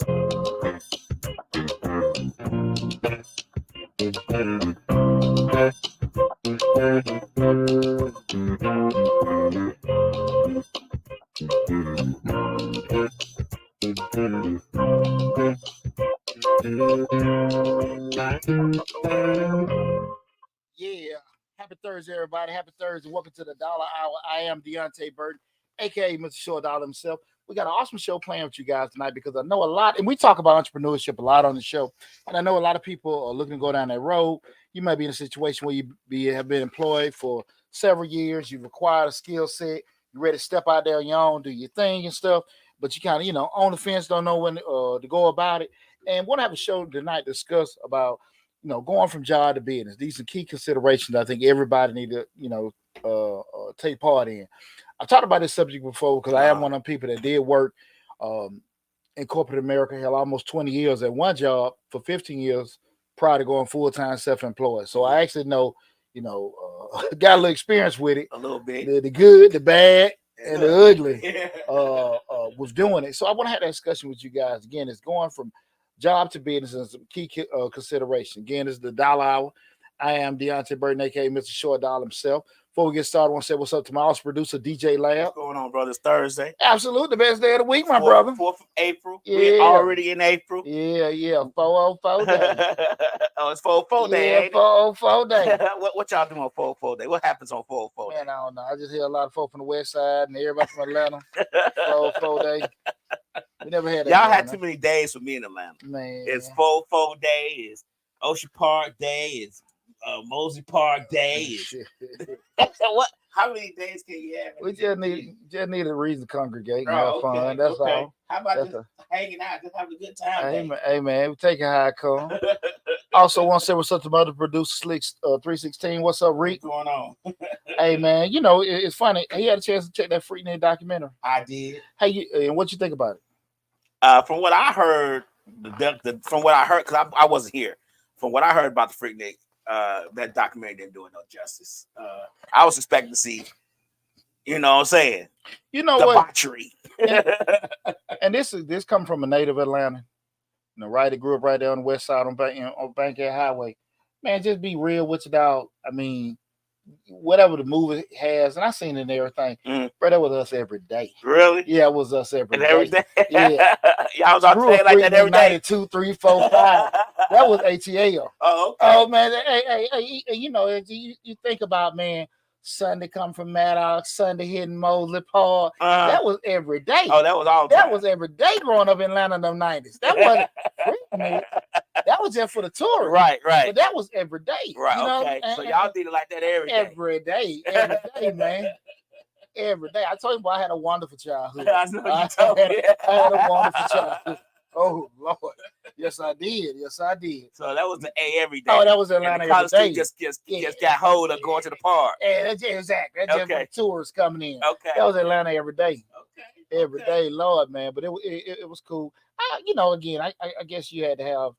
Yeah. Happy Thursday, everybody. Happy Thursday. Welcome to the Dollar Hour. I am Deonte Burden, aka Mr. Short Dollar himself. We got an awesome show playing with you guys tonight because I know a lot, and we talk about entrepreneurship a lot on the show. And I know a lot of people are looking to go down that road. You might be in a situation where have been employed for several years. You've acquired a skill set. You're ready to step out there on your own, do your thing and stuff. But you kind of, on the fence, don't know when to go about it. And we'll have a show tonight to discuss about going from job to business. These are key considerations I think everybody need to, take part in. I've talked about this subject before because I am one of the people that did work in corporate America, held almost 20 years at one job for 15 years prior to going full-time self-employed. So I actually know, got a little experience with it. A little bit. The good, the bad, and the ugly was doing it. So I want to have that discussion with you guys. Again, it's going from job to business and some key consideration. Again, this is the Dollar Hour. I am Deonte Burden, aka Mr. Short Dollar himself. Before we get started, I want to say what's up to my house producer, DJ Lab. What's going on, brother? It's Thursday. Absolutely, the best day of the week, my brother. 4th of April. Yeah. We're already in April. Yeah. 404 day. Oh, it's 404 day, ain't it? 404 day. What y'all do on 404 day? What happens on 404 day? Man, I don't know. I just hear a lot of folk from the west side and everybody from Atlanta. 404 day. We never had that. Y'all had too many days for me in Atlanta. Man. It's 404 day. It's Ocean Park day. It's Mosley Park day. What? How many days can you have? We just need a reason to congregate and have fun. That's all. How about just hanging out, just having a good time? Hey man, we take it how it comes. Also, want to say what's up to my other producer, Slick 316. What's up, Rick? What's going on? Hey man, it's funny. He had a chance to check that Freaknik documentary. I did. Hey, and what you think about it? From what I heard, because I wasn't here. From what I heard about the Freaknik, that documentary didn't do it no justice. I was expecting to see, you know what I'm saying? Debauchery. And this come from a native Atlanta. Right, that grew up right there on the west side on Bankhead Highway. Man, just be real with you, dog. I mean, whatever the movie has, and I seen it and everything, bro, that was us every day. Really? Yeah, it was us every day. Every day? Yeah. Y'all was out there like that every day? 2, 3, 4, 5. That was ATL. Oh, okay. Oh, man. Hey, you think about, man, Sunday come from Maddox, Sunday hitting Mosley Park. That was every day. Oh, that was all. That was every day growing up in Atlanta in the 90s. That wasn't free. That was just for the tourists. Right. But that was every day. Right, okay. So y'all did it like that every day. Every day, man. Every day. I told you, boy, I had a wonderful childhood. I know you told me. I had a wonderful childhood. Oh, Lord. Yes, I did. So that was the A every day. Oh, that was Atlanta every day. Just got hold of going to the park. Yeah, that's exactly. That's just for tourists coming in. Okay. That was Atlanta every day. Okay. Every day, Lord, man. But it was cool. Again, I guess you had to have,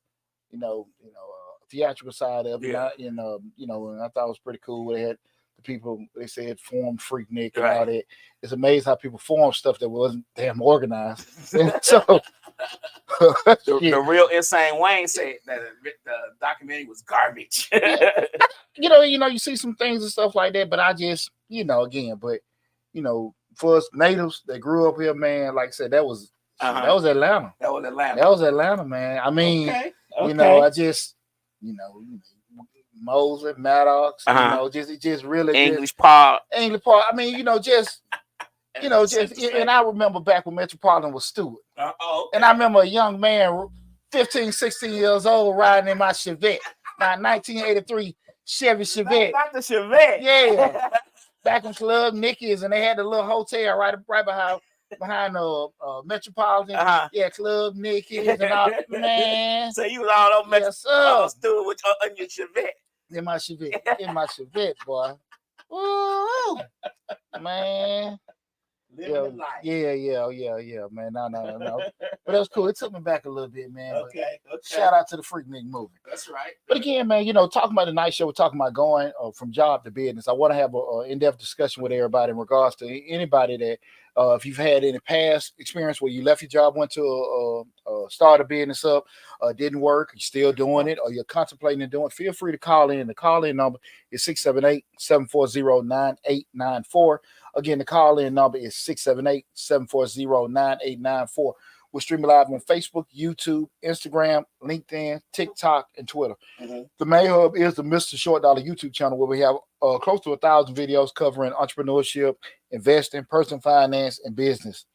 theatrical side of it. Yeah. And I thought it was pretty cool. They had the people, they said formed Freaknik and all that. It's amazing how people form stuff that wasn't damn organized. So the real Insane Wayne said that the documentary was garbage. You see some things and stuff like that, but I just, for us natives that grew up here, man, like I said, that was Atlanta. That was Atlanta. That was Atlanta, man. I mean, okay. I just, Mosley, Maddox, just really English Park. I mean, just. And I remember back when Metropolitan was Stewart. Okay. And I remember a young man, 15, 16 years old, riding in my Chevette. Now, 1983 Chevy Chevette. Not the Chevette. Yeah. Back in Club Nicky's, and they had the little hotel right behind Metropolitan. Yeah, Club Nicky's and all. Man. So you was all over Metropolitan Stewart on your Chevette. In my Chevette, boy. Ooh, man. Yeah, man. No. But that was cool. It took me back a little bit, man. Okay. Shout out to the Freaknik movie. That's right. But again, man, talking about the night show, we're talking about going from job to business. I want to have a in-depth discussion with everybody in regards to anybody that, if you've had any past experience where you left your job, went to start a business up, didn't work, you're still doing it, or you're contemplating doing it, feel free to call in. The call-in number is 678-740-9894. Again, the call-in number is 678-740-9894. We're streaming live on Facebook, YouTube, Instagram, LinkedIn, TikTok, and Twitter. Mm-hmm. The main hub is the Mr. Short Dollar YouTube channel, where we have close to 1,000 videos covering entrepreneurship, investing, personal finance, and business.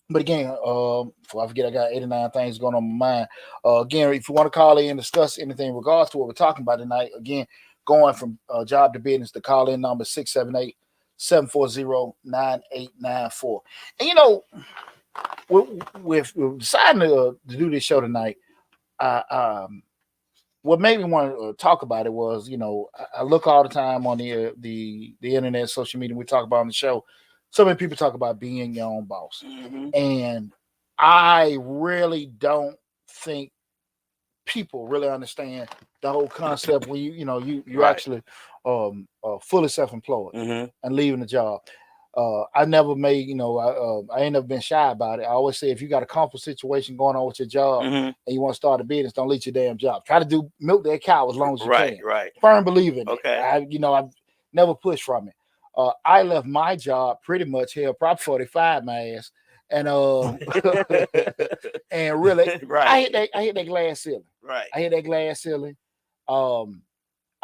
But again, before I forget, I got 89 things going on in my mind. Again, if you want to call in and discuss anything in regards to what we're talking about tonight, again, going from job to business, the call-in number is 678-740-9894. And with deciding to do this show tonight, what made me want to talk about it was, I look all the time on the internet, social media. We talk about on the show. So many people talk about being your own boss, and I really don't think people really understand the whole concept when you're Right. actually fully self-employed and leaving the job. I never made, I ain't never been shy about it. I always say, if you got a comfortable situation going on with your job and you want to start a business, don't leave your damn job. Try to milk that cow as long as you can. Right. Firm believer in it. Okay. I've never pushed from it. I left my job pretty much here, Prop 45 my ass. And and really, Right. I hit that glass ceiling. Right. I hit that glass ceiling.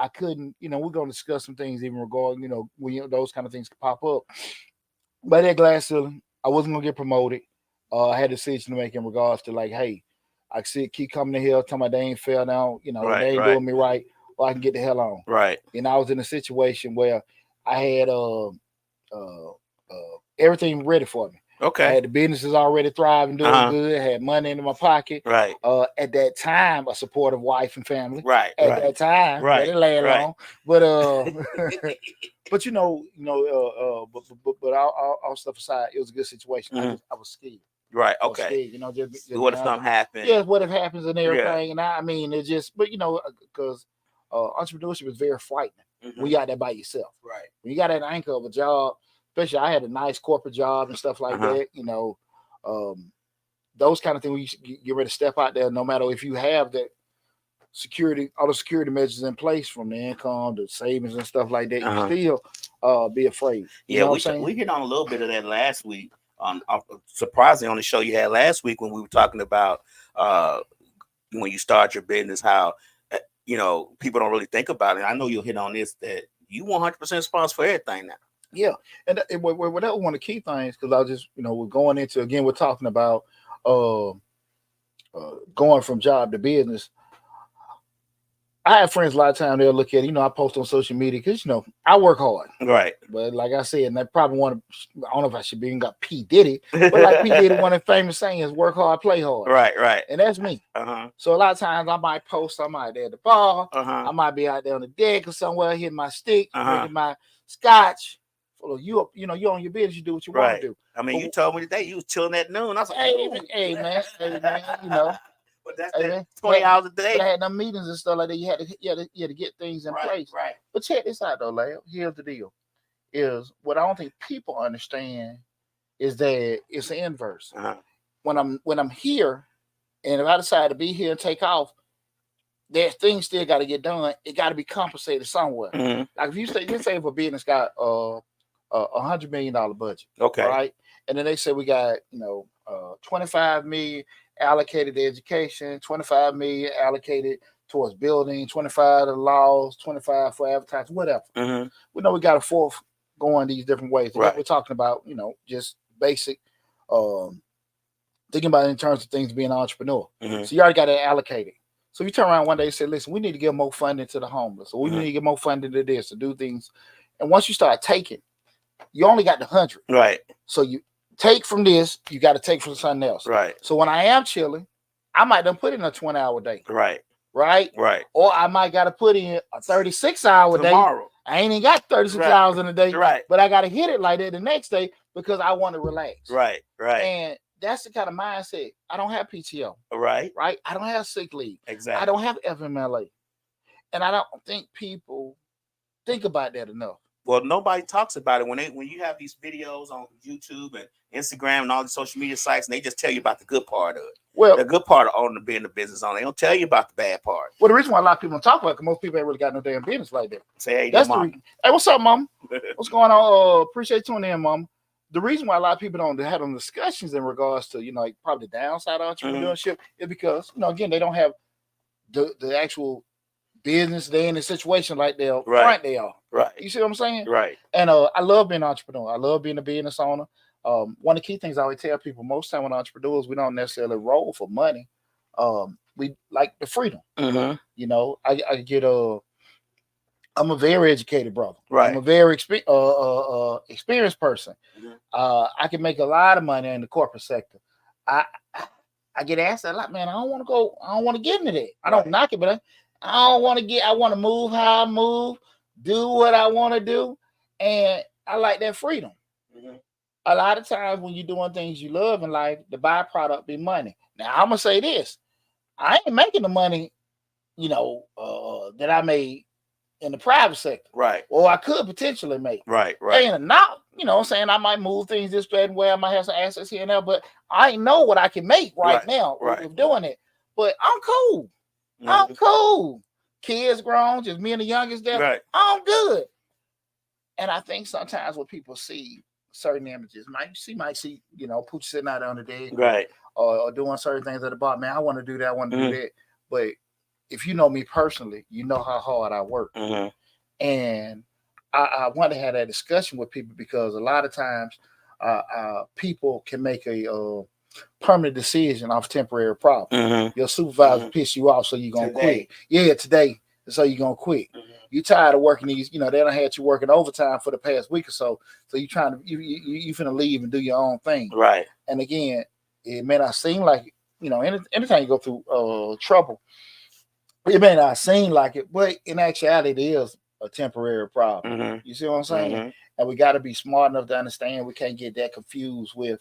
I couldn't, we're going to discuss some things even regarding, when those kind of things could pop up. But that glass ceiling, I wasn't going to get promoted. I had a decision to make in regards to hey, I see it keep coming to hell, talking about they ain't fair now, Right, they ain't doing me right, or I can get the hell on. Right. And I was in a situation where I had everything ready for me. Okay. I had the businesses already thriving, doing good. I had money in my pocket. Right. At that time, a supportive wife and family. Right. At that time, Right. didn't last long. But but but all stuff aside, it was a good situation. I was scared. Right. I was Okay. scared, just What if something happened? Yeah, what if happens and everything. And I mean, it just, but because entrepreneurship is very frightening when you got that by yourself. Right. When you got that anchor of a job. Especially, I had a nice corporate job and stuff like that. Those kind of things. When you get ready to step out there, no matter if you have that security, all the security measures in place, from the income, the savings, and stuff like that, you still be afraid. You know what I'm saying? We hit on a little bit of that last week. Surprisingly, on the show you had last week when we were talking about when you start your business, how people don't really think about it. I know you'll hit on this, that you 100% responsible for everything now. Yeah, and that was one of the key things, because I was just, we're going into, again, we're talking about going from job to business. I have friends a lot of time, they'll look at it, I post on social media because, I work hard. Right. But like I said, and they probably I don't know if I should be even got P. Diddy, but like P. Diddy, one of the famous sayings, work hard, play hard. Right. And that's me. So a lot of times I might post, I'm out there at the bar, I might be out there on the deck or somewhere, hitting my stick, drinking my scotch. You own your business, you do what you want to do. I mean, you told me today you was chilling at noon. I was like, hey man, But that's 20 hours a day. But I had them meetings and stuff like that. You had to get things in place. Right. But check this out though, Lab. Here's the deal: is what I don't think people understand is that it's the inverse. When I'm here, and if I decide to be here and take off, there's things still got to get done. It got to be compensated somewhere. Like if you say if a business got $100 million budget, okay, right, and then they say we got 25 million allocated to education, 25 million allocated towards building, 25 to laws, 25 for advertising, whatever. We know we got a fourth going these different ways. Right. We're talking about just basic thinking about it in terms of things being an entrepreneur. So you already got it allocated. So if you turn around one day and say, listen, we need to give more funding to the homeless, or we need to get more funding to this, to do things. And once you start taking, you only got the 100. Right. So you take from this, you got to take from something else. Right. So when I am chilling, I might done put in a 20-hour day. Right. Right. Or I might got to put in a 36-hour day. I ain't even got 36 hours in a day. Right. But I got to hit it like that the next day. because I want to relax. Right. And that's the kind of mindset. I don't have PTO. Right. I don't have sick leave. Exactly. I don't have FMLA. And I don't think people think about that enough. Well, nobody talks about it when you have these videos on YouTube and Instagram and all the social media sites, and they just tell you about the good part of it. Well, the good part of owning being a business owner. They don't tell you about the bad part. Well, the reason why a lot of people don't talk about it, because most people ain't really got no damn business like that. Say, hey, that's the reason. Hey, what's up, Mom? What's going on? Appreciate tuning in, Mom. The reason why a lot of people don't have them discussions in regards to, like probably the downside of entrepreneurship is because, again, they don't have the actual business. They're in a situation like they're front they are. Right. You see what I'm saying? Right. And I love being an entrepreneur. I love being a business owner. One of the key things I always tell people, most time when entrepreneurs, we don't necessarily roll for money. We like the freedom. Mm-hmm. I'm a very educated brother. Right. I'm a very experienced person. Mm-hmm. I can make a lot of money in the corporate sector. I get asked a lot, man. I don't want to get into that. I don't knock it, but I want to move how I move, do what I want to do. And I like that freedom. Mm-hmm. A lot of times when you're doing things you love in life, the byproduct be money. Now, I'm going to say this. I ain't making the money, that I made in the private sector. Right. Or I could potentially make. Right. And not, saying I might move things this way and where I might have some assets here and there, but I know what I can make right now with doing it. But I'm cool. Mm-hmm. I'm cool. Kids grown, just me and the youngest there. Right. I'm good. And I think sometimes when people see certain images, might see, Pooch sitting out on the day, right, or doing certain things at the bar. Man, I want to do that. I want to do that. But if you know me personally, you know how hard I work, and I want to have that discussion with people because a lot of times, people can make a permanent decision off temporary problem. Your supervisor piss you off, so you're gonna quit. Yeah, today, so you're gonna quit. You tired of working these, they done had you working overtime for the past week or so. So you trying to you finna leave and do your own thing. Right. And again, it may not seem like anytime you go through trouble, it may not seem like it, but in actuality, it is a temporary problem. You see what I'm saying? And we got to be smart enough to understand we can't get that confused with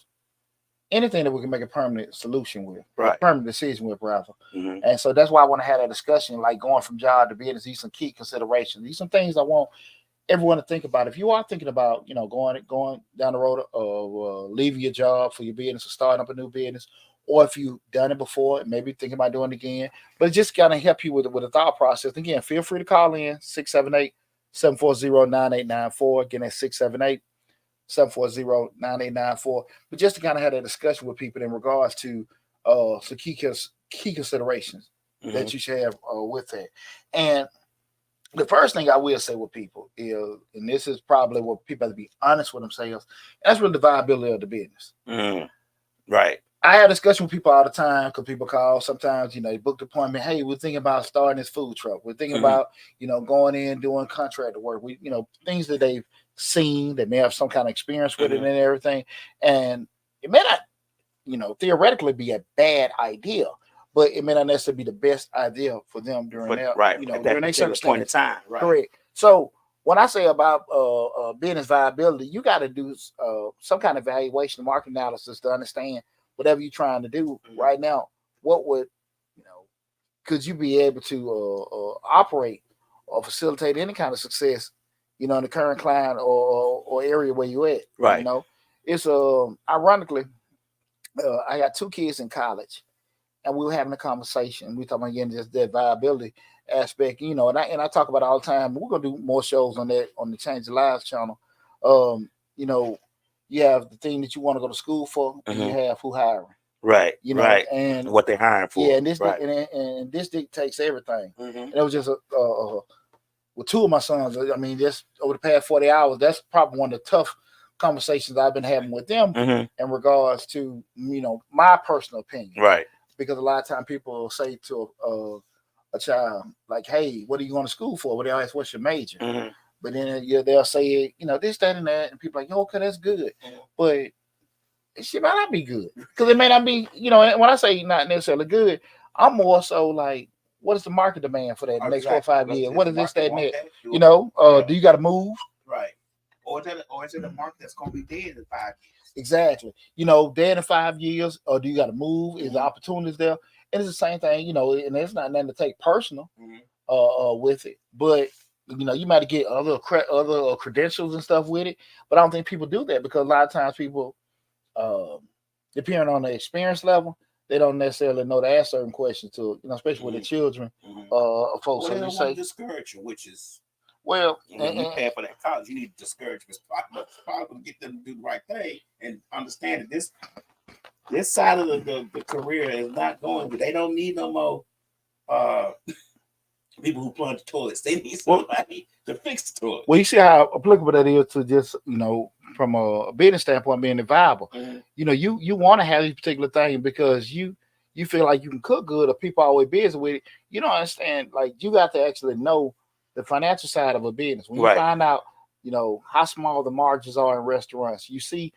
anything that we can make a permanent solution with, a permanent decision with, rather. And so that's why I want to have that discussion, like going from job to business. These some key considerations. These some things I want everyone to think about. If you are thinking about, going down the road of leaving your job for your business or starting up a new business, or if you've done it before and maybe thinking about doing it again, but just got to help you with a thought process. Again, feel free to call in 678-740-9894. Again, that's 678-740-9894. But just to kind of have that discussion with people in regards to some key considerations that you should have with that. And the first thing I will say with people is, and this is probably what people have to be honest with themselves, that's really the viability of the business. Right. I have discussion with people all the time because people call sometimes, they book the appointment. Hey, we're thinking about starting this food truck. We're thinking about, going in, doing contractor work. We, things that they've seen, that may have some kind of experience with it and everything. And it may not, theoretically be a bad idea, but it may not necessarily be the best idea for them during their, during their certain point in time. Right. Correct. So when I say about business viability, you got to do some kind of evaluation, market analysis to understand whatever you're trying to do right now. What would, could you be able to operate or facilitate any kind of success, in the current client or area where you're at? Right. It's ironically, I got 2 kids in college, and we were having a conversation. We talking about again just that viability aspect, and I talk about it all the time. We're gonna do more shows on that on the Change the Lives channel. You have the thing that you want to go to school for, and you have who hiring. Right. Right. And what they're hiring for. Yeah, and this and this dictates everything. And it was just with 2 of my sons. I mean, just over the past 40 hours, that's probably one of the tough conversations I've been having with them in regards to my personal opinion. Right. Because a lot of times people will say to a child like, "Hey, what are you going to school for?" Well, they ask, "What's your major?" But then they'll say, this, that, and that, and people are like, "Okay, that's good," but it shit might not be good because it may not be. When I say not necessarily good, I'm more so like, what is the market demand for that next 4 or 5 years? What is this, that, and that? Do you got to move? Right. or is it a market that's going to be dead in 5 years? Exactly. Dead in 5 years, or do you got to move? Is the opportunities there? And it's the same thing, and it's not nothing to take personal with it. But you might get other credentials and stuff with it. But I don't think people do that because a lot of times people, depending on the experience level, they don't necessarily know to ask certain questions to, especially with the children, folks. Well, So they you don't say, want to discourage you, which is well, when you pay for that college, you need to discourage because probably get them to do the right thing and understand that this side of the career is not going. They don't need no more people who plunge toilets. They need somebody to fix the toilet. Well, you see how applicable that is to just, from a business standpoint, being viable. You want to have these particular things because you feel like you can cook good or people are always busy with it. You don't understand, like you got to actually know the financial side of a business. When you find out, how small the margins are in restaurants, you see,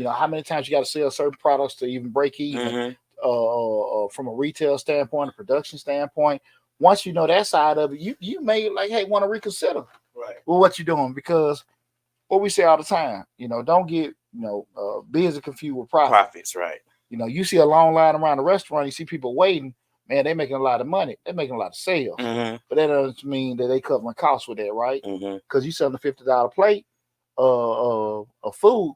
how many times you got to sell certain products to even break even from a retail standpoint, a production standpoint. Once you know that side of it, you may want to reconsider what you're doing because what we say all the time, don't get busy confused with profits, right? You see a long line around the restaurant, you see people waiting, man, they're making a lot of money, they're making a lot of sales, but that doesn't mean that they covering costs with that, right? Because you selling a $50 plate of food,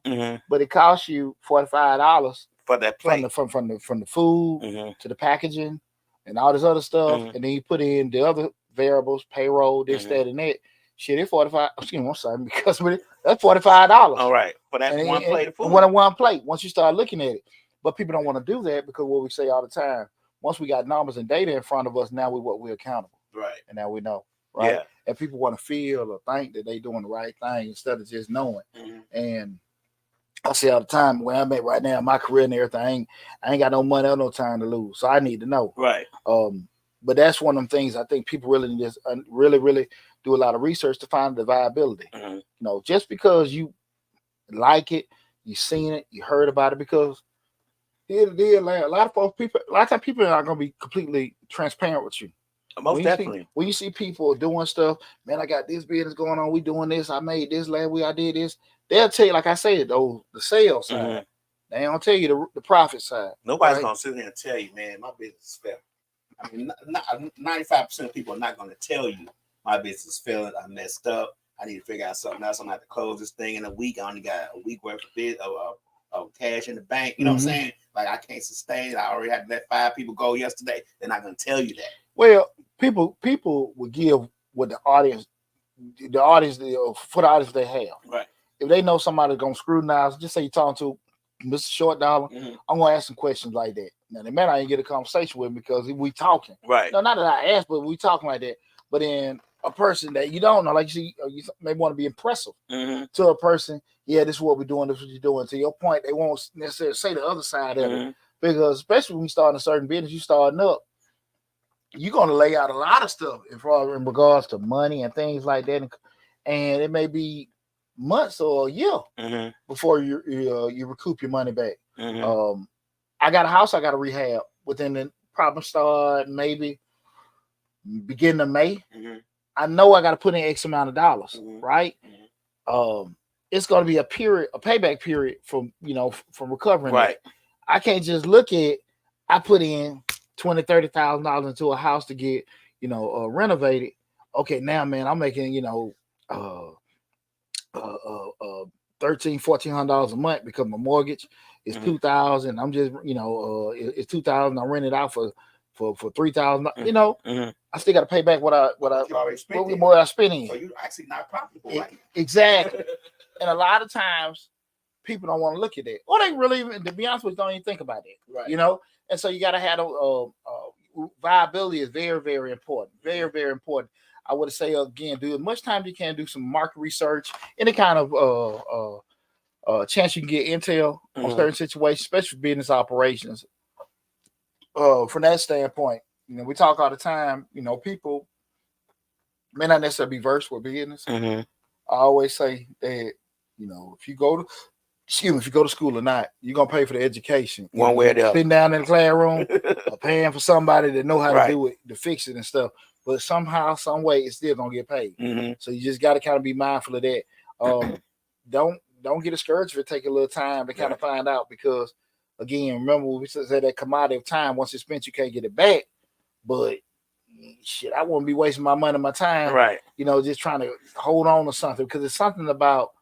but it costs you $45 for that plate from the food to the packaging and all this other stuff, and then you put in the other variables, payroll, this, that, and that. Shit, it's 45. Excuse me, I'm sorry, because that's $45. All right, for that one plate of food. One plate. Once you start looking at it, but people don't want to do that because what we say all the time. Once we got numbers and data in front of us, now we're accountable, right? And now we know, right? Yeah. And people want to feel or think that they doing the right thing instead of just knowing. And I say all the time, where I'm at right now, my career and everything, I ain't got no money or no time to lose, so I need to know, right? But that's one of them things I think people really just really do a lot of research to find the viability. Just because you like it, you seen it, you heard about it, because a lot of times people are not going to be completely transparent with you. Most definitely. When you see people doing stuff, man, I got this business going on, we doing this, I made this last week, I did this. They'll tell you, like I said, the sales side. They don't tell you the profit side. Nobody's going to sit there and tell you, man, my business is failing. I mean, 95% of people are not going to tell you my business is failing, I messed up, I need to figure out something else, I'm going to have to close this thing in a week, I only got a week worth of cash in the bank. You know what I'm saying? Like, I can't sustain it. I already had to let 5 people go yesterday. They're not going to tell you that. Well, people will give what the audience for the audience they have. Right. If they know somebody's going to scrutinize, just say you're talking to Mr. Short Dollar, I'm going to ask some questions like that. Now, they may not even get a conversation with me because we talking. Right. No, not that I asked, but we talking like that. But then a person that you don't know, like you may want to be impressive to a person. Yeah, this is what we're doing. This is what you're doing. To your point, they won't necessarily say the other side of it, because especially when you start in a certain business, you starting up, you're going to lay out a lot of stuff in regards to money and things like that, and it may be months or a year before you recoup your money back. I got a house I got to rehab within the problem start maybe beginning of May. I know I got to put in X amount of dollars, right? It's going to be a payback period from recovering. Right. That. I can't just look at, I put in $20,000-$30,000 into a house to get, renovated. Okay, now, man, I'm making, $1,300-$1,400 a month because my mortgage is $2,000. I'm just, it's $2,000. I rent it out for $3,000. I still got to pay back what I spent in. So you're actually not profitable, right? Exactly. And a lot of times people don't want to look at that, or they really, to be honest with you, don't even think about it. Right. And so you got to have viability is very, very important. Very, very important. I would say again, do as much time as you can, do some market research, any kind of chance you can get intel on certain situations, especially business operations. From that standpoint, we talk all the time. People may not necessarily be versed with business. I always say that if you go to school or not, you're gonna pay for the education. One way or the other. Sitting down in the classroom, or paying for somebody that know how to do it, to fix it and stuff. But somehow, some way, it's still gonna get paid. So you just got to kind of be mindful of that. don't get discouraged if it take a little time to kind of find out, because again, remember we said that commodity of time, once it's spent, you can't get it back. But shit, I wouldn't be wasting my money, my time, Right. Just trying to hold on to something, because it's something about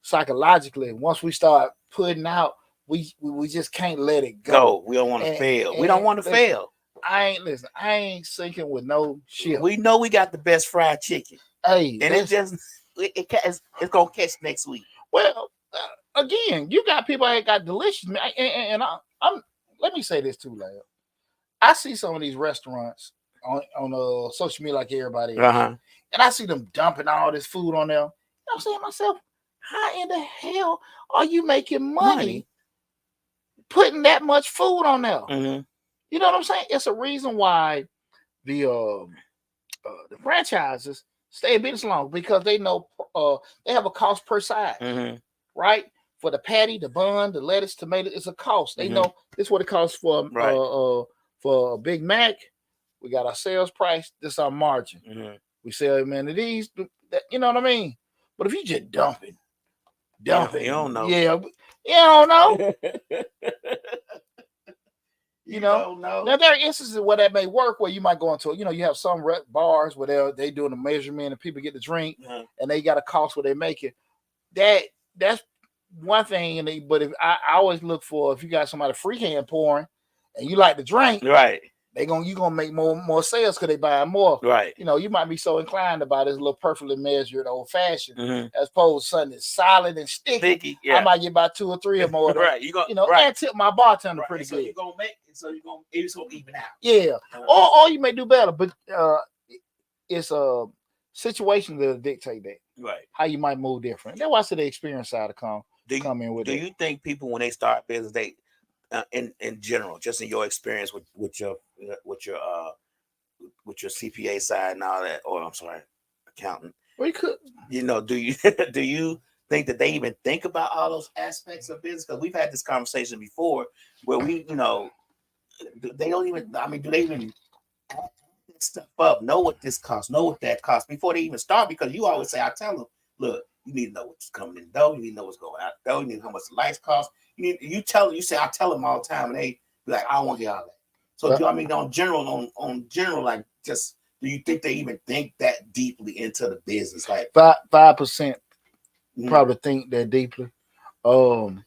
psychologically. Once we start putting out, we just can't let it go. We don't want to fail. We don't want to fail. I ain't sinking with no shit. We know we got the best fried chicken. Hey, and it's gonna catch next week. Well, again, you got people that got delicious, and I'm. Let me say this too, Lab. I see some of these restaurants on social media like everybody else, and I see them dumping all this food on there. I'm saying to myself, how in the hell are you making money putting that much food on there? Mm-hmm. You know what I'm saying? It's a reason why the franchises stay in business long, because they know they have a cost per side, right? For the patty, the bun, the lettuce, tomato, it's a cost. They know this is what it costs for a Big Mac. We got our sales price. This is our margin. We sell them into these. You know what I mean? But if you just dumping, you don't know. Yeah, you don't know. You know, now there are instances where that may work, where you might go into, you have some bars where they doing a measurement and people get the drink and they got a cost where they make it. That's one thing. But if I always look for, if you got somebody freehand pouring and you like the drink, right, you gonna make more sales because they buy more. Right. You might be so inclined to buy this little perfectly measured old fashioned, as opposed to something that's solid and sticky. I might get about 2 or 3 or more. Right. And tip my bartender pretty so good. You're gonna make it, so it's gonna even out. Yeah. Or you may do better, but it's a situation that'll dictate that. Right. How you might move different. That's why I said the experience side to come in with it. Do you think people, when they start business, they in general, just in your experience with your CPA side and all that, or I'm sorry, accountant. We could. Do you do you think that they even think about all those aspects of business? Because we've had this conversation before where we, they don't even. I mean, do they even add stuff up? Know what this costs? Know what that costs before they even start? Because you always say, I tell them, look, you need to know what's coming in the door. You need to know what's going out the door. You need to know how much the lights cost. I tell them all the time, and they be like, I don't want to get all that. So on general, like, just, do you think they even think that deeply into the business? Like 5% probably think that deeply. From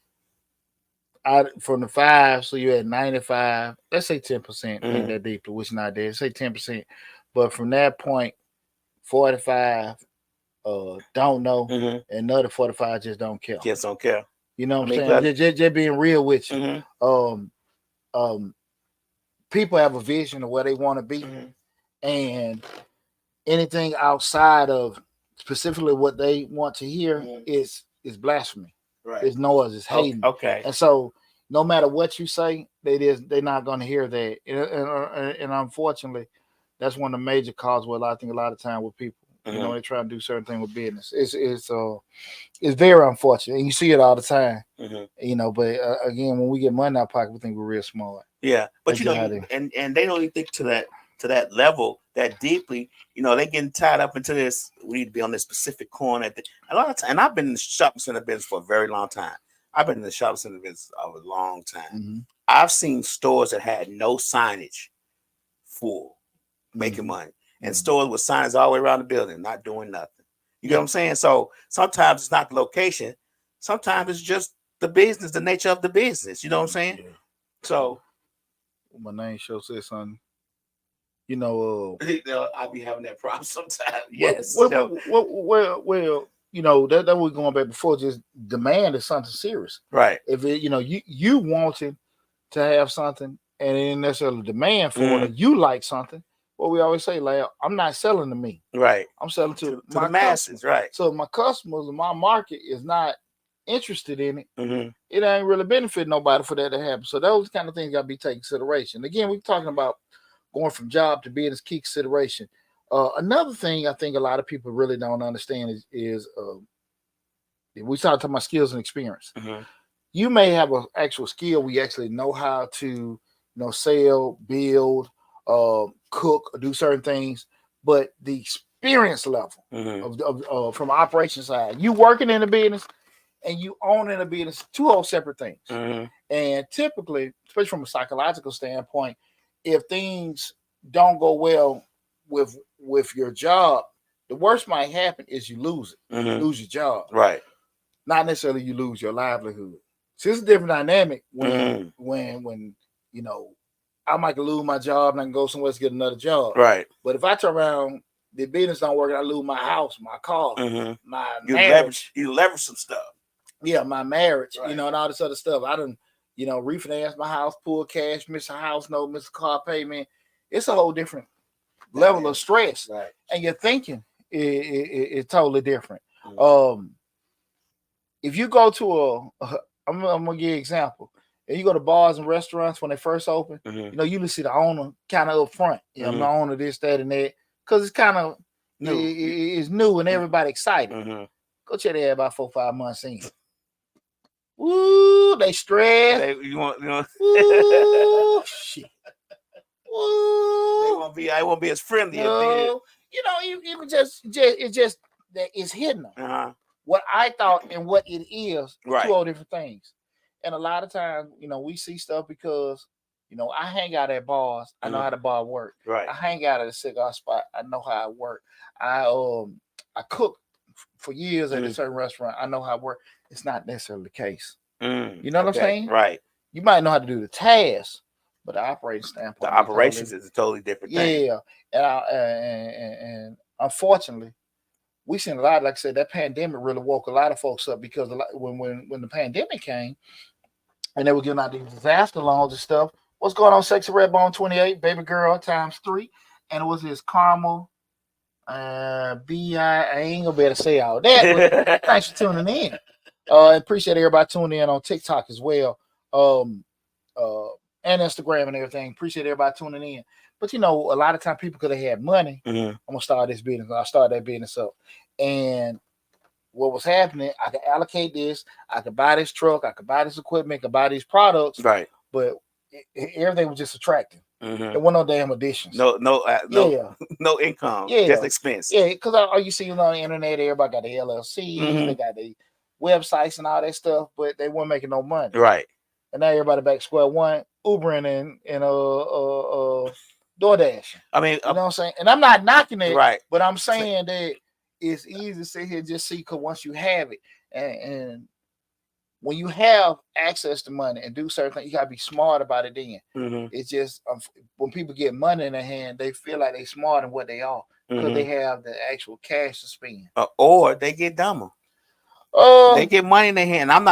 the 5, so you had 95. Let's say 10% think that deeply, which is not there. Say 10%, but from that point, 45 don't know, and another 45 just don't care. Just don't care. You know what I'm saying? Just being real with you. People have a vision of where they want to be, and anything outside of specifically what they want to hear is blasphemy. Right. It's noise. It's hating. Okay. And so, no matter what you say, they're not going to hear that. And unfortunately, that's one of the major causes. Well, I think a lot of time with people, they try to do certain things with business. It's very unfortunate, and you see it all the time. But again, when we get money in our pocket, we think we're real smart. Yeah, but and they don't even think to that level, that deeply. They getting tied up into this. We need to be on this specific corner. A lot of time, and I've been in the shopping center business for a very long time. I've been in the shopping center business for a long time. I've seen stores that had no signage full, making money, and stores with signs all the way around the building, not doing nothing. You know what I'm saying? So sometimes it's not the location. Sometimes it's just the business, the nature of the business. You know what I'm saying? Yeah. So my name show says something. I'll be having that problem sometimes. Yes. Well, that we're going back before. Just demand is something serious, right? If it, you wanting to have something and ain't necessarily demand for it, or you like something. What we always say, like, I'm not selling to me, right? I'm selling to the masses, right? So my customers and my market is not interested in it. It ain't really benefit nobody for that to happen. So those kind of things got to be taken consideration. Again, we're talking about going from job to business, key consideration. Another thing I think a lot of people really don't understand is we start talking about skills and experience. You may have an actual skill. We actually know how to, sell, build, cook, or do certain things, but the experience level of from operations side, you working in the business, and you owning a business, two whole separate things. Mm-hmm. And typically, especially from a psychological standpoint, if things don't go well with your job, the worst might happen is you lose it, Mm-hmm. lose your job. Right. Not necessarily you lose your livelihood. So it's a different dynamic when you know, I might lose my job and I can go somewhere to get another job. Right. But if I turn around, the business don't work, I lose my house, my car, my marriage. You leverage some stuff. Yeah, my marriage, Right. and all this other stuff. I done, refinance my house, pull cash, miss a house note, miss a car payment. It's a whole different level of stress. Right. And your thinking is totally different. If you go to I'm gonna give you an example. If you go to bars and restaurants when they first open, you see the owner kind of up front. I'm the owner, this, that, and that, because it's kind of new. It's new and everybody excited. Go check that out about 4 or 5 months in. Woo, they stress. Woo, shit. Woo. I won't be as friendly. No, even it's hidden. What I thought and what it is, two whole different things. And a lot of times, we see stuff because, I hang out at bars. I know how the bar work. Right. I hang out at a cigar spot. I know how it work. I cook for years at a certain restaurant. I know how it work. It's not necessarily the case. You know what I'm saying? Right. You might know how to do the task, but the operating standpoint, the operations is a totally different thing. Yeah, and unfortunately, we seen a lot. Like I said, that pandemic really woke a lot of folks up because when the pandemic came, and they were giving out these disaster loans and stuff. What's going on? Sexy Redbone 28, baby girl ×3, and it was his caramel. I ain't gonna be able to say all that. But thanks for tuning in. Appreciate everybody tuning in on TikTok as well, and Instagram and everything. Appreciate everybody tuning in. But a lot of times people could have had money. I'm gonna start this business. I start that business up, and what was happening? I could allocate this. I could buy this truck. I could buy this equipment. I could buy these products. Right. But everything was just attractive. There were no damn additions. No income. Yeah. Just expense. Yeah, because all you see on the internet, everybody got the LLCs, they got the websites and all that stuff, but they weren't making no money. Right. And now everybody back square one, Ubering and DoorDash. I mean, you know what I'm saying? And I'm not knocking it, right? But I'm saying that it's easy to sit here and just see, because once you have it, and when you have access to money and do certain things, you gotta be smart about it. Then it's just when people get money in their hand, they feel like they're smart in what they are because they have the actual cash to spend, or they get dumber. They get money in their hand. I'm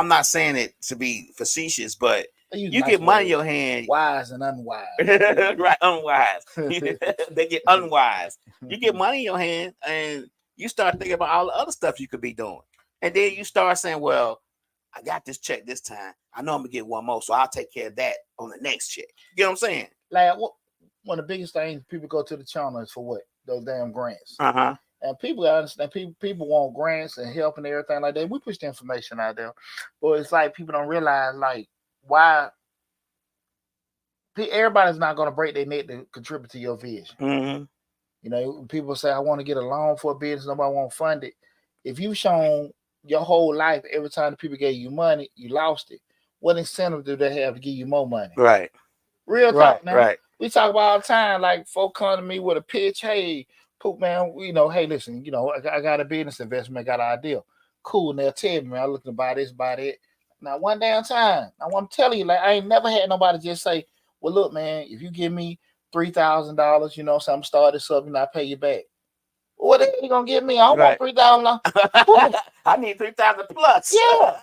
not saying it to be facetious, but you get money in your hand, wise and unwise. Right, unwise. They get unwise. You get money in your hand, and you start thinking about all the other stuff you could be doing, and then you start saying, "Well, I got this check this time. I know I'm gonna get one more, so I'll take care of that on the next check." You know what I'm saying? Like one of the biggest things people go to the channel is for what? Those damn grants. And people gotta understand. People want grants and help and everything like that. We push the information out there, but it's like people don't realize like why. Everybody's not gonna break their neck to contribute to your vision. People say, "I want to get a loan for a business." Nobody want to fund it. If you've shown your whole life, every time the people gave you money, you lost it. What incentive do they have to give you more money? Right. Real talk now. Right. We talk about all the time, like folk come to me with a pitch. Hey, Poop man, hey, listen, I got a business investment, got an idea. Cool. And they'll tell me, man, I'm looking to buy this, buy that. Now, one damn time. Now, I'm telling you, like, I ain't never had nobody just say, well, look, man, if you give me $3,000, so I'm start this up and I pay you back. What are you gonna give me? I don't want $3,000. I need 3,000 plus. Yeah,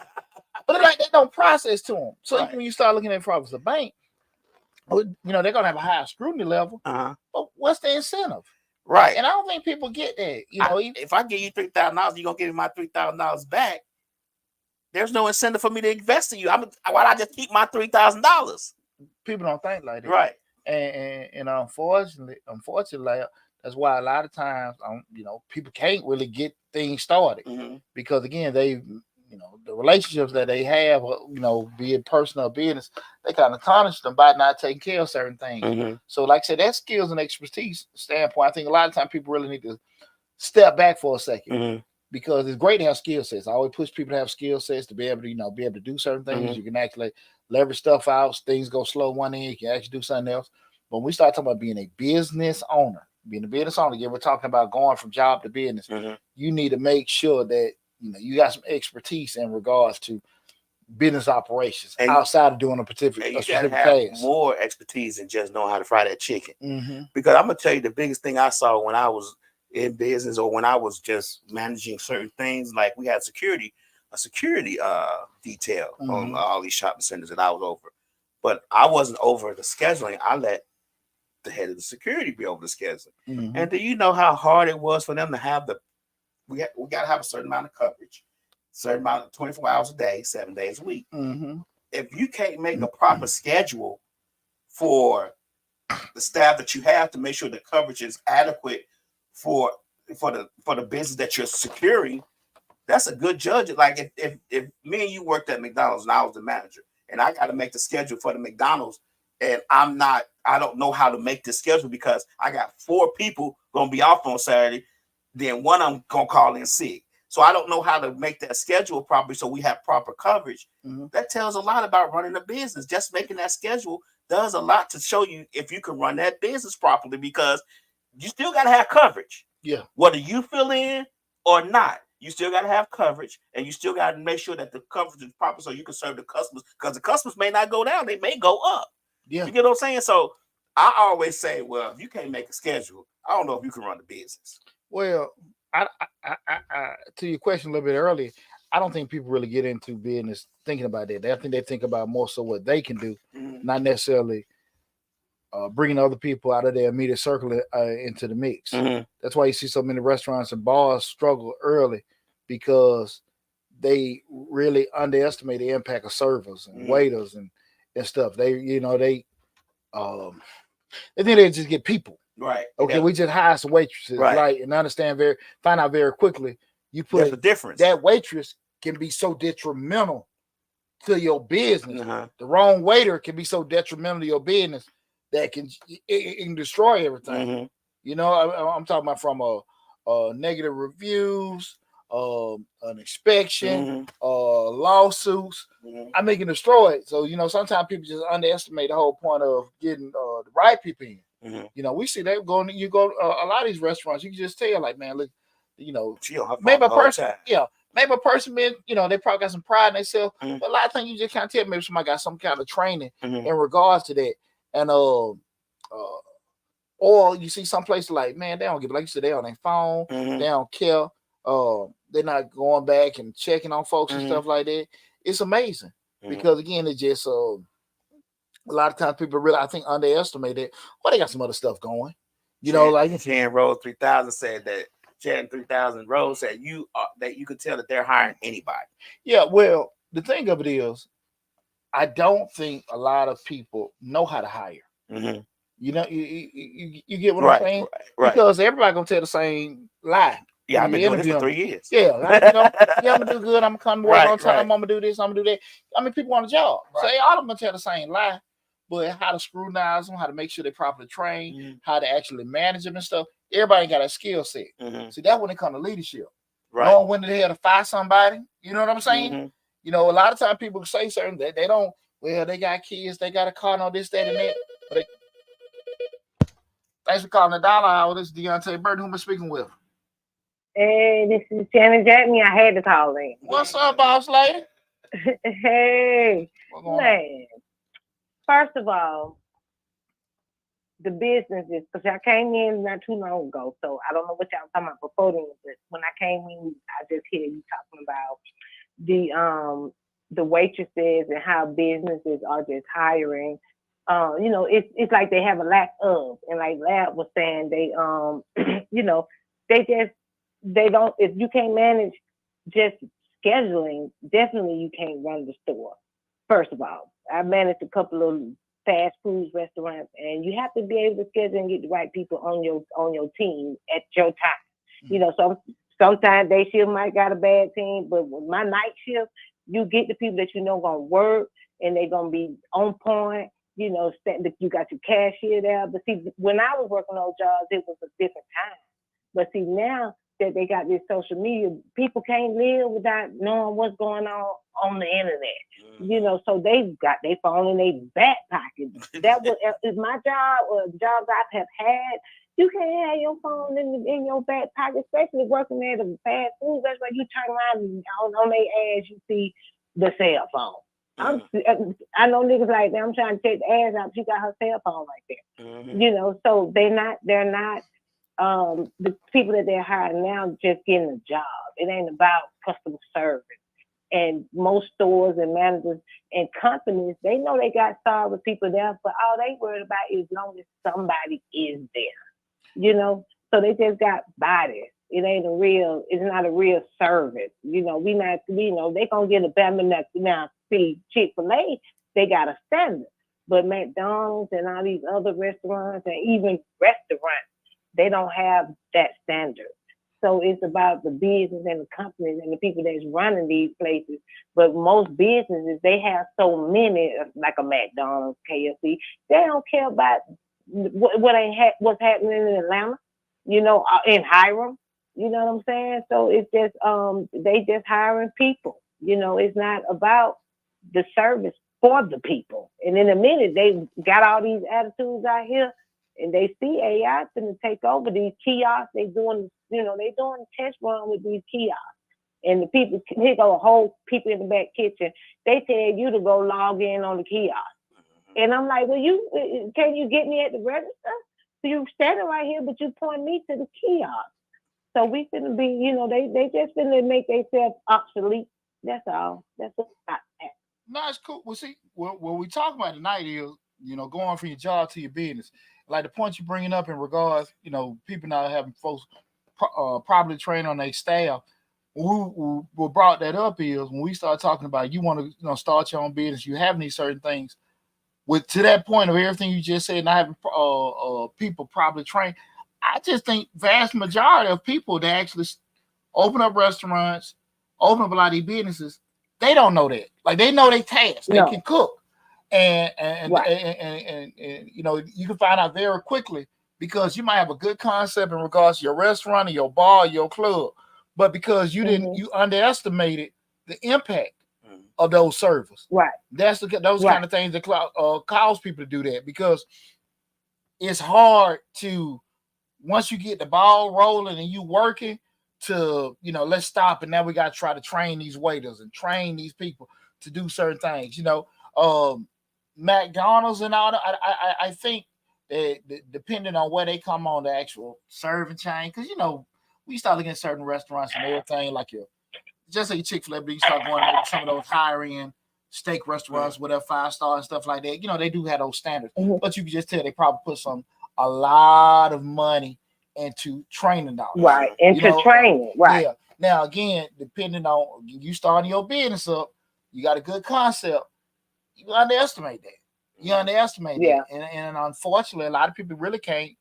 but like that don't process to them. So when you start looking at it from the bank, they're gonna have a higher scrutiny level. But what's the incentive? Right. And I don't think people get that. If I give you $3,000, you're gonna give me my $3,000 back. There's no incentive for me to invest in you. Why not just keep my $3,000? People don't think like that. Right. And unfortunately, that's why a lot of times, people can't really get things started because again, they, the relationships that they have, be it personal or business, they kind of tarnish them by not taking care of certain things. So, like I said, that skills and expertise standpoint, I think a lot of times people really need to step back for a second. because it's great to have skill sets. I always push people to have skill sets to be able to, be able to do certain things. Mhm. You can actually leverage stuff out. Things go slow one end, you can actually do something else. But when we start talking about being a business owner, again, we're talking about going from job to business. Mhm. You need to make sure that you got some expertise in regards to business operations And outside of doing a and you got to specific have task. more expertise than just knowing how to fry that chicken. Mm-hmm. Because I'm gonna tell you the biggest thing I saw when I was in business or when I was just managing certain things, like we had a security detail on Mm-hmm. all these shopping centers that I was over. But I wasn't over the scheduling. I let the head of the security be over the scheduling. Mm-hmm. And do you know how hard it was for them to have we got to have a certain amount of coverage, certain amount of 24 hours a day, 7 days a week. Mm-hmm. If you can't make a proper schedule for the staff that you have to make sure the coverage is adequate for the business that you're securing, that's a good judge. Like if me and you worked at McDonald's and I was the manager and I got to make the schedule for the McDonald's and I don't know how to make the schedule because I got 4 people gonna be off on Saturday, then one I'm gonna call in sick. So I don't know how to make that schedule properly so we have proper coverage. Mm-hmm. That tells a lot about running a business. Just making that schedule does a lot to show you if you can run that business properly because you still got to have coverage. Yeah. Whether you fill in or not, you still got to have coverage and you still got to make sure that the coverage is proper so you can serve the customers because the customers may not go down. They may go up. Yeah. You get what I'm saying? So I always say, well, if you can't make a schedule, I don't know if you can run the business. Well, to your question a little bit earlier, I don't think people really get into business thinking about that. I think they think about more so what they can do, not necessarily bringing other people out of their immediate circle into the mix. Mhm. That's why you see so many restaurants and bars struggle early because they really underestimate the impact of servers and waiters and stuff. They think they just get people. Right. Okay, we just hire some waitresses, Right. And find out very quickly. You There's put a difference. that waitress can be so detrimental to your business. Uh-huh. The wrong waiter can be so detrimental to your business that it can destroy everything. Mhm. I'm talking about from negative reviews, an inspection, lawsuits. Mhm. I make it destroy it. So sometimes people just underestimate the whole point of getting the right people in. Mhm. We see that going. You go a lot of these restaurants. You can just tell, like, man, look, She on her phone maybe a the whole person, time. maybe a person been, they probably got some pride in themselves. Mhm. But a lot of times you just can't tell. Maybe somebody got some kind of training Mhm. in regards to that, and or you see some places like, man, they don't give, like you said, they on their phone, Mhm. they don't care. They're not going back and checking on folks and Mhm. stuff like that. It's amazing Mhm. because again, it just a lot of times people really, I think, underestimate it. Well, they got some other stuff going. Like Jan Rose 3000 said that Jan 3000 Rose said that you could tell that they're hiring anybody. Yeah, well, the thing of it is, I don't think a lot of people know how to hire. Mm-hmm. You get what Right, I'm saying? right. Because everybody gonna tell the same lie. Yeah, I've when been you doing this for interview 3 years. Yeah, yeah, I'm gonna do good. I'm gonna come to work on time. I'm gonna do this. I'm gonna do that. I mean, people want a job, so they all of them gonna tell the same lie. But how to scrutinize them, how to make sure they're properly trained, how to actually manage them and stuff. Everybody got a skill set. See, that's when it comes to leadership. Right. Knowing when they have to fire somebody. You know what I'm saying? A lot of times people say certain that they don't. Well, they got kids, they got a car, and all this, that, and that. But thanks for calling the Dollar Hour. This is Deonte Burden. Who am I speaking with? Hey, this is Shannon Jackney. I had to call in. What's up, boss lady? Hey, man. First of all, the businesses, because y'all came in not too long ago, so I don't know what y'all talking about before then, but when I came in, I just hear you talking about the waitresses and how businesses are just hiring. It's like they have a lack of, and like Lab was saying, they they don't. If you can't manage just scheduling, definitely you can't run the store. First of all, I managed a couple of fast food restaurants, and you have to be able to schedule and get the right people on your team at your time. So sometimes day shift might got a bad team, but with my night shift, you get the people that you know gonna work and they're gonna be on point. You got your cashier there. But see, when I was working those jobs, it was a different time. But see, now that they got this social media. People can't live without knowing what's going on the internet. You know, so they got their phone in their back pocket. That was is my job or jobs I have had. You can't have your phone in your back pocket, especially working at a fast food restaurant. You turn around and on their ass, you see the cell phone. I know niggas like that. I'm trying to take the ass out. She got her cell phone right there. You know, so they're not the people that they're hiring now just getting a job. It ain't about customer service. And most stores and managers and companies, they know they got started with people there, but all they worried about is as long as somebody is there. You know, so they just got bodies. It's not a real service. You know, they gonna get a better now. See, Chick-fil-A, they got a standard. But McDonald's and all these other restaurants and even restaurants, they don't have that standard. So it's about the business and the companies and the people that's running these places. But most businesses, they have so many, like a McDonald's, KFC, they don't care about what's happening in Atlanta, you know, in Hiram. You know what I'm saying? So it's just they just hiring people. You know, it's not about the service for the people. And in a minute, they got all these attitudes out here, and they see AI going to take over these kiosks. They doing test run with these kiosks. And the people, here go a whole people in the back kitchen. They tell you to go log in on the kiosk. And I'm like, well, can you get me at the register? So you standing right here, but you point me to the kiosk. So we finna be, you know, they just finna make themselves obsolete. That's all. That's what I at. No, it's cool. Well, see, what we talking about tonight is, you know, going from your job to your business. Like the point you're bringing up in regards, you know, people not having folks properly trained on their staff. What brought that up is when we start talking about you want to, you know, start your own business, you having these certain things. With to that point of everything you just said, not having people properly trained, I just think vast majority of people that actually open up restaurants, open up a lot of these businesses, they don't know that. Like they know they task, they can cook, and you know you can find out very quickly because you might have a good concept in regards to your restaurant or your bar, or your club, but because you didn't, you underestimated the impact of those servers. Right. That's those kind of things that cause people to do that because it's hard to once you get the ball rolling and you working to, you know, let's stop and now we got to try to train these waiters and train these people to do certain things. You know, McDonald's and all that. I think that depending on where they come on the actual serving chain, because you know we start looking at certain restaurants and everything like your just like Chick-fil-A, but you start going to some of those higher end steak restaurants, whatever 5-star and stuff like that. You know, they do have those standards, but you can just tell they probably put a lot of money into training dollars. Right, into training. Right. Yeah. Now again, depending on you starting your business up, you got a good concept. You underestimate that. You underestimate that, and unfortunately, a lot of people really can't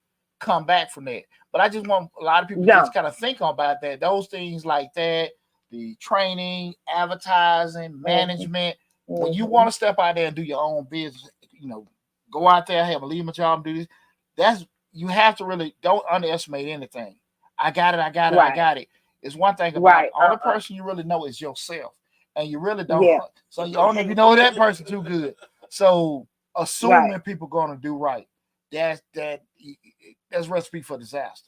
come back from that. But I just want a lot of people to just kind of think about that. Those things like that. The training, advertising, management. When you want to step out there and do your own business, you know, go out there, have a leave my job, and do this. You have to really don't underestimate anything. I got it. It's one thing about it. Only person you really know is yourself, and you really don't. Yeah. So you don't even know that person too good. So assuming people gonna do right, that's recipe for disaster.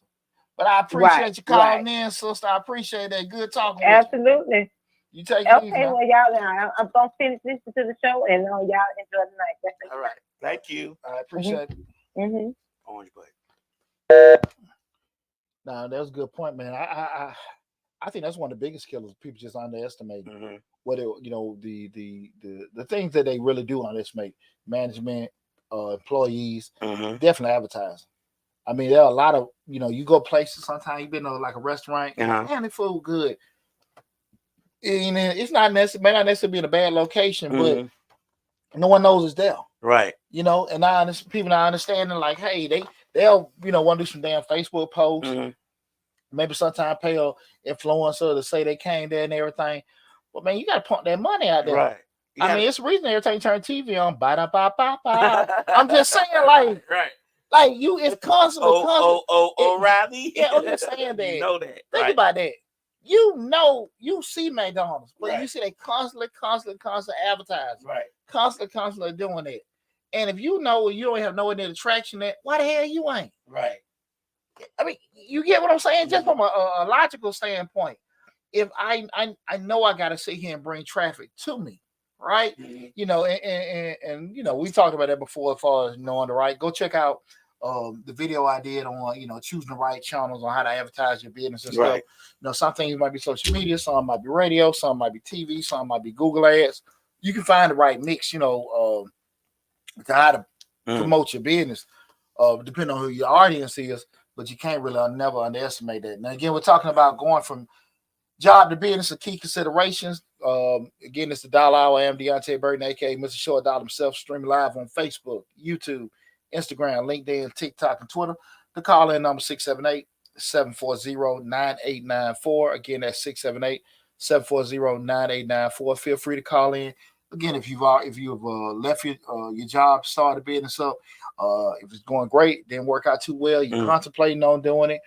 But I appreciate you calling in, sister. I appreciate that. Good talking. Absolutely. You take it easy. Okay, well, y'all, I'm gonna finish listening to the show, and y'all enjoy the night. That's all right. Thank you. I appreciate it. Orange Blade. No, that was a good point, man. I think that's one of the biggest killers. People just underestimate what it, you know, the things that they really do underestimate. Management, employees, definitely advertising. I mean, there are a lot of, you know, you go places, sometimes you've been to like a restaurant, and the food good. And it's not necessarily, may not necessarily be in a bad location, but no one knows it's there. Right. You know, and people not understanding, like, hey, they'll, you know, want to do some damn Facebook posts. Maybe sometimes pay an influencer to say they came there and everything. But man, you got to pump that money out there. Right. I mean, it's the reason every time you turn TV on, ba-da-ba-ba-ba. I'm just saying, like, Like you, it's constantly. O'Reilly. Yeah, I'm just saying that. You know that. Think Right? about that. You know, you see McDonald's, but you Right. see they constantly advertising, Right. constantly doing it. And if you know you don't have no any attraction, that why the hell you ain't? Right. I mean, you get what I'm saying? Just from a logical standpoint, if I know I got to sit here and bring traffic to me, right? Mhm. You know, and you know, we talked about that before as far as knowing the right. Go check out the video I did on choosing the right channels on how to advertise your business and stuff. Right. You know, some things might be social media, some might be radio, some might be TV, some might be Google ads. You can find the right mix, to how to promote your business, depending on who your audience is. But you can't really never underestimate that. Now, again, we're talking about going from job to business, are key considerations. Again, it's the Dollar Hour. I am Deonte Burden, aka Mr. Short Dollar himself, streaming live on Facebook, YouTube, Instagram, LinkedIn, TikTok, and Twitter. The call in number 678-740-9894. Again, that's 678-740-9894. Feel free to call in. Again, if you've left your job, started a business up, if it's going great, didn't work out too well, you're contemplating on doing it,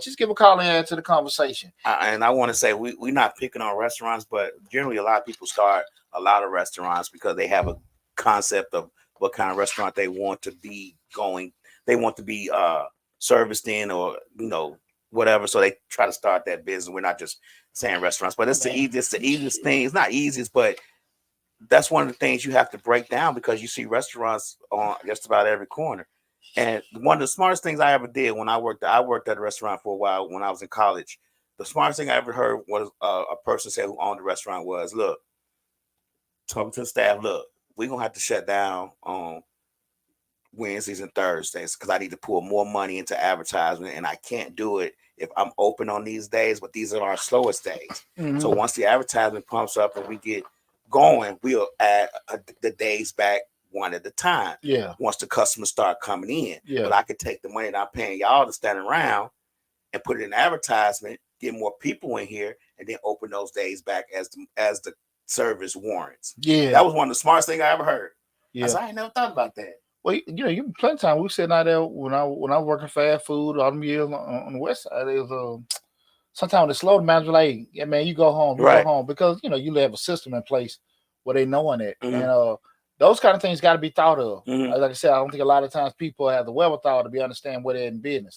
just give a call in to the conversation. And I want to say we're not picking on restaurants, but generally a lot of people start a lot of restaurants because they have a concept of what kind of restaurant they want to be going. They want to be serviced in, or whatever. So they try to start that business. We're not just saying restaurants, but it's the easiest thing. It's not easiest, but that's one of the things you have to break down, because you see restaurants on just about every corner. And one of the smartest things I ever did when I worked at a restaurant for a while when I was in college. The smartest thing I ever heard was a person say who owned the restaurant was, look, talking to the staff, look, we're going to have to shut down on Wednesdays and Thursdays because I need to pull more money into advertisement, and I can't do it if I'm open on these days, but these are our slowest days. So once the advertisement pumps up and we get going, we'll add the days back one at a time. Yeah. Once the customers start coming in. Yeah. But I could take the money that I'm paying y'all to stand around and put it in advertisement, get more people in here, and then open those days back as the service warrants. Yeah. That was one of the smartest things I ever heard. Yeah. I ain't never thought about that. Well, you plenty of time. We were sitting out there when I was working fast food all them years on the west side. It was sometimes the slow manager like, yeah, man, you go home, go home, because you have a system in place where they knowing it, and those kind of things got to be thought of. Like I said, I don't think a lot of times people have the wherewithal to be understand where they're in business.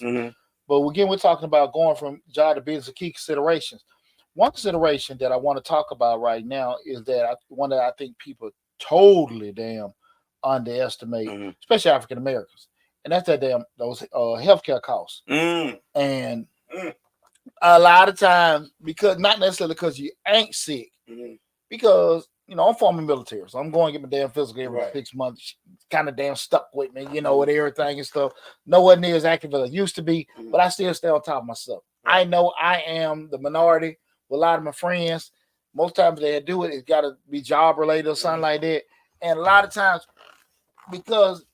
But again, we're talking about going from job to business, key considerations. One consideration that I want to talk about right now is that one that I think people totally damn underestimate, especially African Americans, and that's those healthcare costs. And a lot of times, because not necessarily because you ain't sick, because I'm former military, so I'm going to get my damn physical every 6 months. Kind of damn stuck with me, with everything and stuff. Nowhere near as active as I used to be, but I still stay on top of myself. I know I am the minority with a lot of my friends. Most times they do it, it's got to be job related or something like that. And a lot of times, because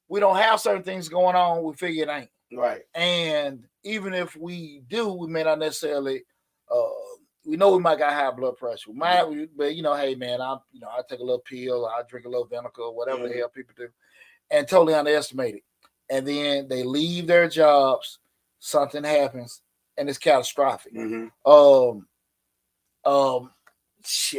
we don't have certain things going on, we figure it ain't. Right. And even if we do, we may not necessarily we know we might got high blood pressure. We might, but hey man, I take a little pill, I drink a little vinegar, whatever the hell people do, and totally underestimate it. And then they leave their jobs, something happens, and it's catastrophic.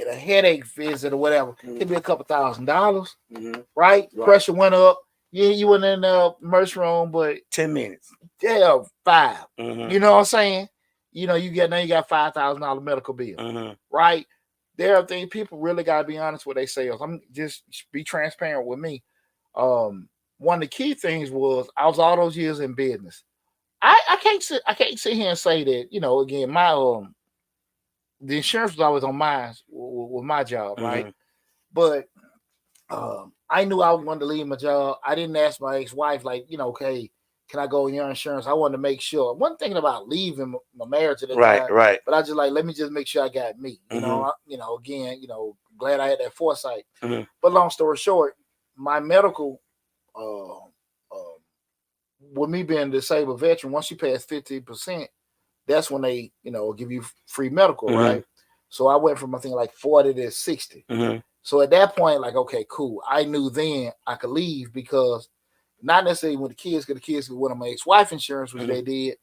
A headache visit or whatever, could be a couple $1,000, right? Pressure went up. Yeah, you went in the emergency room, but 10 minutes. Yeah, 5. You know what I'm saying? You got $5,000 medical bill, right? There are things people really gotta be honest with themselves. I'm just be transparent with me. One of the key things was I was all those years in business. I can't sit here and say that, again, my the insurance was always on mine with my job, right? But I knew I wanted to leave my job. I didn't ask my ex-wife, like, okay, can I go in your insurance? I wanted to make sure. I wasn't thinking about leaving my marriage at the time. Right. But I just let me just make sure I got me. Again, glad I had that foresight. But long story short, my medical, with me being a disabled veteran, once you pass 50%, that's when they, give you free medical, right? So I went from, I think, like 40 to 60. So at that point, like, okay, cool. I knew then I could leave because Not necessarily with the kids, because the kids went on my ex-wife insurance, which they did.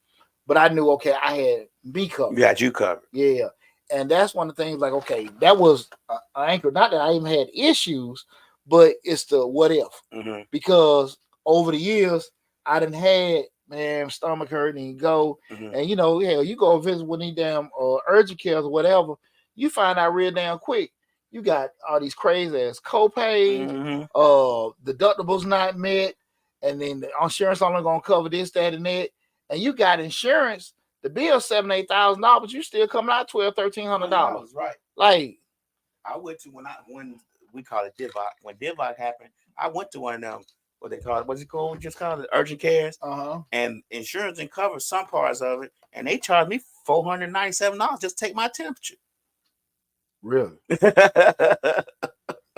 But I knew, okay, I had me covered. You got you covered. Yeah. And that's one of the things, like, okay, that was an anchor. Not that I even had issues, but it's the what if. Because over the years, I done had, man, stomach hurt and you go. And, you know, hell, you go visit with these damn urgent cares or whatever, you find out real damn quick. You got all these crazy ass copays, deductibles not met, and then the insurance only gonna cover this, that, and that. And you got insurance, the bill $7,000-8,000, but you still coming out $1,200-1,300. Right. Like, I went to when we call it DIVOC. When DIVOC happened, I went to one of them. What they call it? What's it called? Just called it urgent cares. And insurance didn't cover some parts of it, and they charged me $497 just to take my temperature. Really?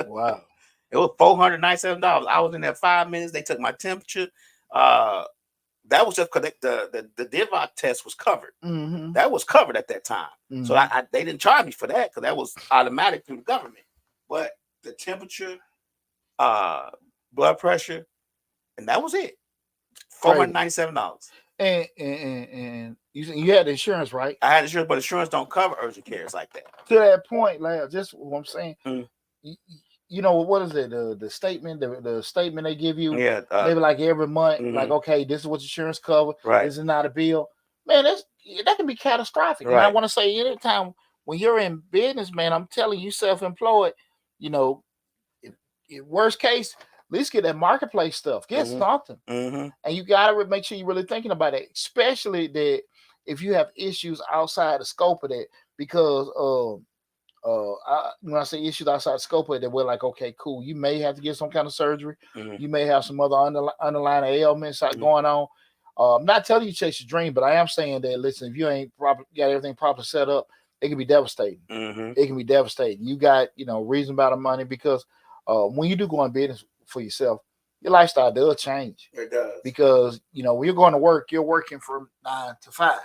Wow. It was $497. I was in there 5 minutes. They took my temperature. That was just because the DIVOC test was covered. That was covered at that time. So they didn't charge me for that because that was automatic through the government. But the temperature, blood pressure, and that was it. $497. And you had insurance, right? I had insurance, but insurance don't cover urgent cares like that. To that point, like, just what I'm saying, you know, what is it? The statement, the statement they give you, maybe like every month, like, okay, this is what insurance cover. Right. This is not a bill. Man, that can be catastrophic. Right. And I want to say, anytime when you're in business, man, I'm telling you, self-employed, you know, worst case, at least get that marketplace stuff. Get something. And you got to make sure you're really thinking about it, especially that if you have issues outside the scope of that, because when I say issues outside the scope of it, we're like, okay, cool. You may have to get some kind of surgery. You may have some other underlying ailments going on. I'm not telling you to chase your dream, but I am saying that, listen, if you ain't got everything properly set up, it can be devastating. It can be devastating. You got, you know, reasonable amount of money, because when you do go in business for yourself, your lifestyle does change. It does. Because, you know, when you're going to work, you're working from 9 to 5.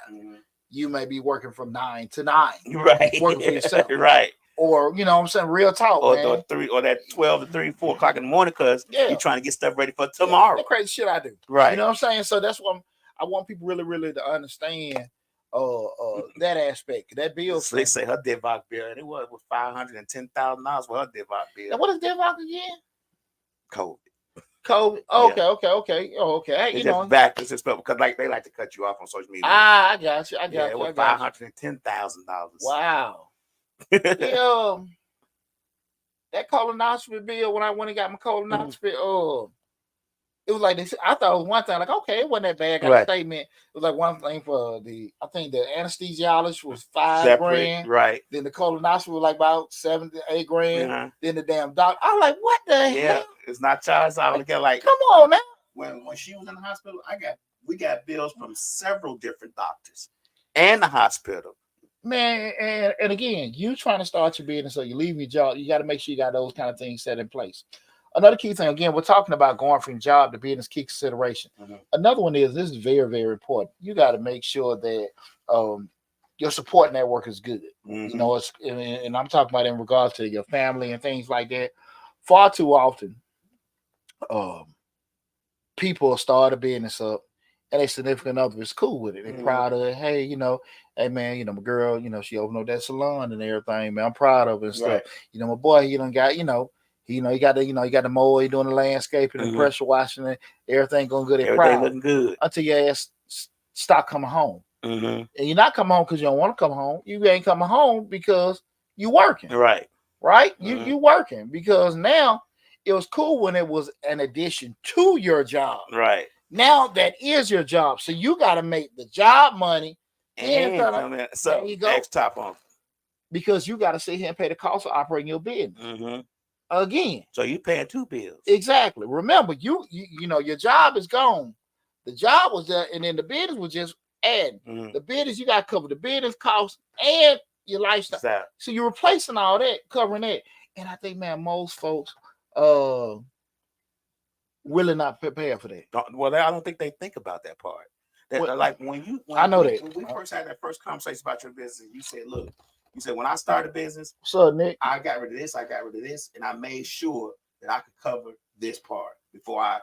You may be working from 9 to 9. Right. Working for yourself. Right. Or, you know what I'm saying, real talk, or man. Or that 12 to 3, 4 o'clock in the morning, because you're trying to get stuff ready for tomorrow. That crazy shit I do. Right. You know what I'm saying? So that's what I want people really, really to understand that aspect. That bill. So they say her DIVOC bill, and it was $510,000 for her DIVOC bill. Now, what is DIVOC again? COVID. Okay. Oh, okay. Hey, it's just backwards and stuff, because like they like to cut you off on social media. I got you. It was $510,000. Wow. That colonoscopy bill, when I went and got my colonoscopy, it was like this. I thought it was one thing, like, okay, it wasn't that bad. Got a statement. It was like one thing for I think the anesthesiologist was $5,000. Right. Then the colonoscopy was like about $7,000 to $8,000. Then the damn doctor. I was like, what the hell? It's not charged. I was like, come on, man. When she was in the hospital, we got bills from several different doctors and the hospital. Man, and again, you trying to start your business, so you leave your job, you got to make sure you got those kind of things set in place. Another key thing, again, we're talking about going from job to business, key consideration. Another one is, this is very, very important. You got to make sure that your support network is good. You know, and I'm talking about in regards to your family and things like that. Far too often, people start a business up, and a significant other is cool with it. They're proud of it. Hey, you know, hey man, you know, my girl, you know, she opened up that salon and everything, man. I'm proud of it and stuff. You know, my boy, he done got, you got the mower, he doing the landscaping and pressure washing and everything going good. Everything looking good. Until your ass stop coming home. And you're not coming home because you don't want to come home. You ain't coming home because you working. Right. You working, because now it was cool when it was an addition to your job. Right. Now that is your job. So you got to make the job money. So there you go. X top on. Because you got to sit here and pay the cost of operating your business. Again. So you paying 2 bills. Exactly. Remember, you know, your job is gone. The job was there, and then the business was just adding. The business, you got to cover the business costs and your lifestyle. Exactly. So you're replacing all that, covering that. And I think, man, most folks really not prepared for that. Well, I don't think they think about that part. Like when we first had that first conversation about your business, you said, look, when I started business, what's up, Nick? I got rid of this, and I made sure that I could cover this part before I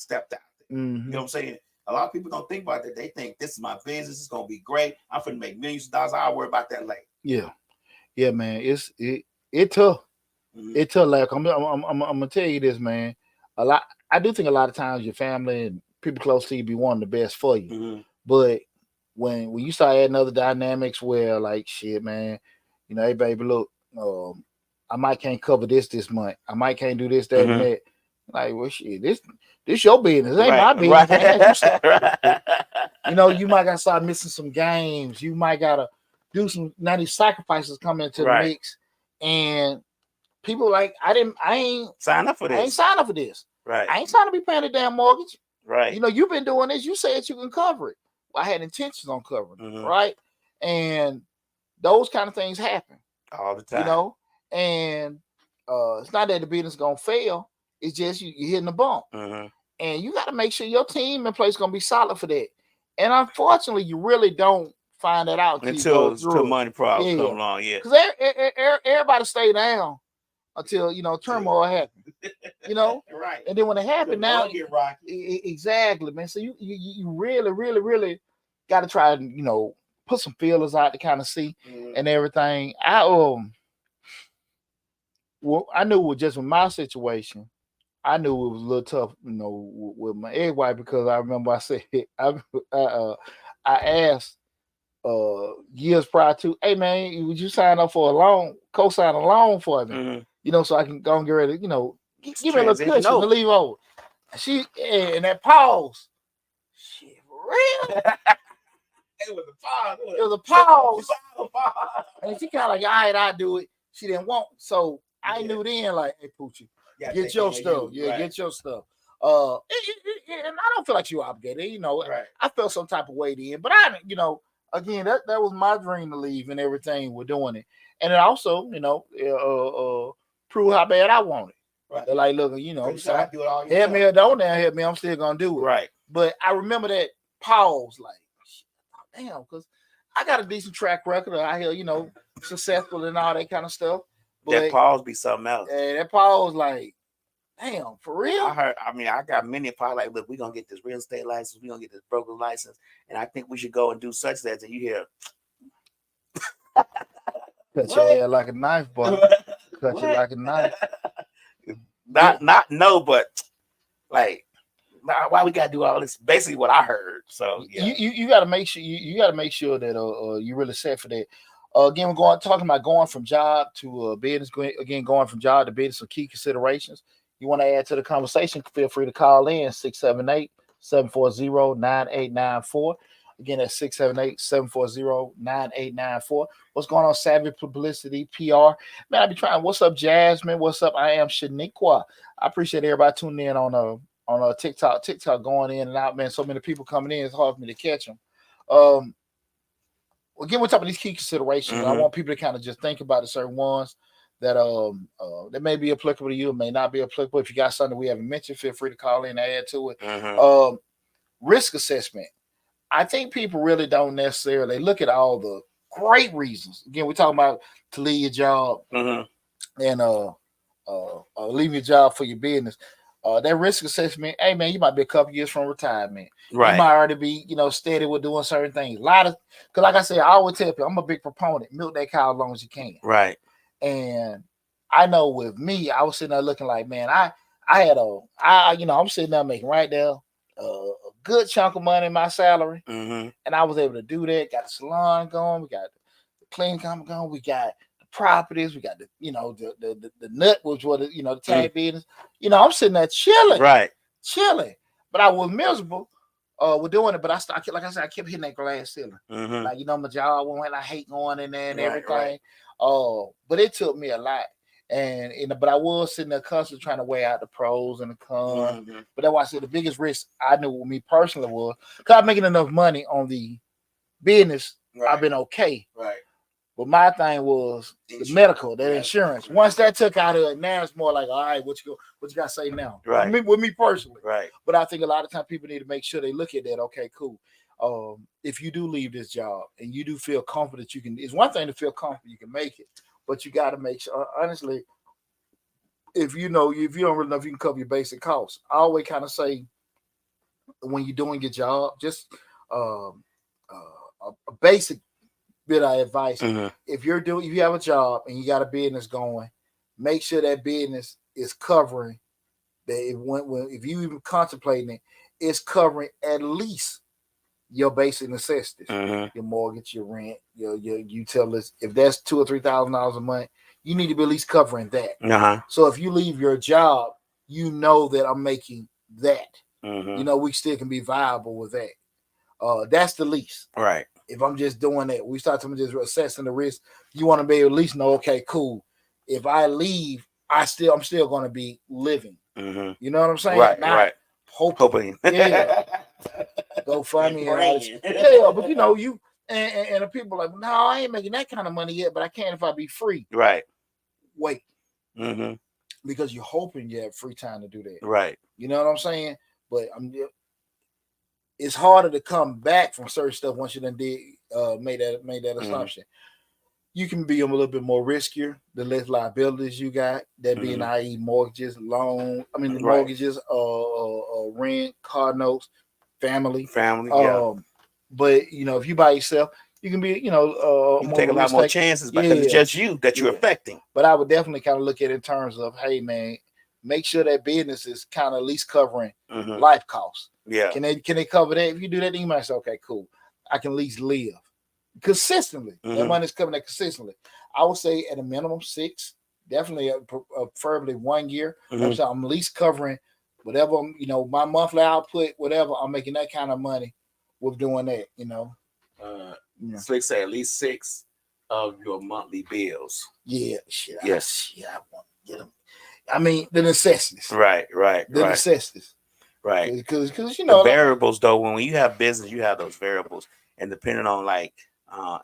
stepped out. You know what I'm saying? A lot of people don't think about that. They think this is my business. It's gonna be great. I'm gonna make millions of dollars. I'll worry about that later. Yeah, man. It tough. It's tough. Like I'm gonna tell you this, man. A lot. I do think a lot of times your family and people close to you be wanting the best for you, but when you start adding other dynamics where like shit, man, hey baby, look, I might can't cover this month. I might can't do this, that, and that. Like, well, shit, this your business. It ain't my business. I ain't you you might gotta start missing some games. You might gotta do some. Now these sacrifices come into the mix, and people like I ain't sign up for this. I ain't sign up for this. Right. I ain't trying to be paying the damn mortgage. Right. You've been doing this. You said you can cover it. Well, I had intentions on covering it, right? And those kind of things happen all the time. And it's not that the business gonna fail. It's just you're hitting the bump, and you got to make sure your team in place gonna be solid for that. And unfortunately, you really don't find that out until money problems come along. Yeah, because everybody stay down until turmoil happens. Right. And then when it happens, now exactly, man. So you really got to try to put some feelers out to kind of see and everything. I knew just with my situation, I knew it was a little tough, with my ex-wife, because I remember I said I asked years prior to, hey man, would you sign up for a loan, co-sign a loan for me, so I can go and get ready, give me a little cushion to leave over. And that pause, shit, for real. It was a pause. It was a pause. And she kind of like, all right, I'll do it. She didn't want, so I knew then, like, hey, Poochie, get your stuff. Get your stuff. And I don't feel like you obligated. I felt some type of way then, but again, that was my dream to leave and everything. We're doing it, and it also, prove how bad I want it. Right. They're like, look, so help me or don't help me, I'm still gonna do it. Right. But I remember that pause, like, damn, because I got a decent track record. I hear, successful and all that kind of stuff. But that pause be something else. Yeah, that pause, like, damn, for real. I got many pause like, look, we're gonna get this real estate license, we're gonna get this broker license, and I think we should go and do such that. And you hear cut your hair like a knife, boy. Cut you like a knife. But like, why we gotta do all this? Basically, what I heard. So yeah, you got to make sure you got to make sure that you really set for that. Again, we're talking about going from job to business. Going from job to business, some key considerations. You want to add to the conversation, feel free to call in 678-740-9894. Again, that's 678-740-9894. What's going on, Savvy Publicity, PR? Man, I be trying. What's up, Jasmine? What's up? I am Shaniqua. I appreciate everybody tuning in on TikTok. TikTok going in and out, man. So many people coming in, it's hard for me to catch them. Again, we're talking about these key considerations. I want people to kind of just think about the certain ones that that may be applicable to you, may not be applicable. If you got something we haven't mentioned, feel free to call in and add to it. Risk assessment. I think people really don't necessarily look at all the great reasons. Again, we're talking about to leave your job and leave your job for your business. That risk assessment, hey man, you might be a couple years from retirement. Right. You might already be, steady with doing certain things. Because like I said, I always tell people, I'm a big proponent. Milk that cow as long as you can. Right. And I know with me, I was sitting there looking like, man, I'm sitting there making right there a good chunk of money in my salary, and I was able to do that. Got the salon going, we got the clean company going, we got the properties, we got the the nut, which was the tag business. I'm sitting there chilling, but I was miserable with doing it. But I kept hitting that glass ceiling. Like my job went, I hate going in there and everything. But it took me a lot. But I was sitting there constantly trying to weigh out the pros and the cons. But that's why I said the biggest risk I knew with me personally was because I'm making enough money on the business. I've been okay. Right. But my thing was the medical, that insurance. Once that took out of it, now it's more like, all right, what you got to say now? Right. With me personally. Right. But I think a lot of times people need to make sure they look at that. Okay, cool. If you do leave this job and you do feel confident it's one thing to feel confident you can make it. But you got to make sure, honestly, if you don't really know if you can cover your basic costs, I always kind of say when you're doing your job, just a basic bit of advice. If you have a job and you got a business going, make sure that business is covering that. If you even contemplating it, it's covering at least your basic necessities, your mortgage, your rent, your utilities. If that's $2,000 or $3,000 a month, you need to be at least covering that. So if you leave your job, you know that I'm making that. You know, we still can be viable with that. That's the least. Right. If I'm just doing that, we start to just assessing the risk. You want to be able to at least know, okay, cool. If I leave, I'm still going to be living. You know what I'm saying? Right. Not right. Hoping. Yeah. Go find me. Yeah, but you know, and the people are like, no, I ain't making that kind of money yet, but I can if I be free. Right. Wait. Because you're hoping you have free time to do that. Right. You know what I'm saying? But it's harder to come back from certain stuff once you done made that assumption. You can be a little bit more riskier, the less liabilities you got, that being i.e. mortgages, mortgages, rent, car notes, family. Yeah. But you know, if you by yourself, you can be, you can take a lot more chances because it's just you that you're affecting. But I would definitely kind of look at it in terms of, hey man, make sure that business is kind of at least covering life costs. Yeah. Can they cover that? If you do that, then you might say, okay, cool. I can at least live consistently. That money's coming that consistently. I would say at a minimum 6, definitely preferably 1 year. I'm at least covering whatever, my monthly output, whatever, I'm making that kind of money with doing that, Slick say at least 6 of your monthly bills. Yeah, shit. Yes. I want to get them. I mean, the necessities. Right. The necessities. Right. Because the variables though, when you have business, you have those variables, and depending on and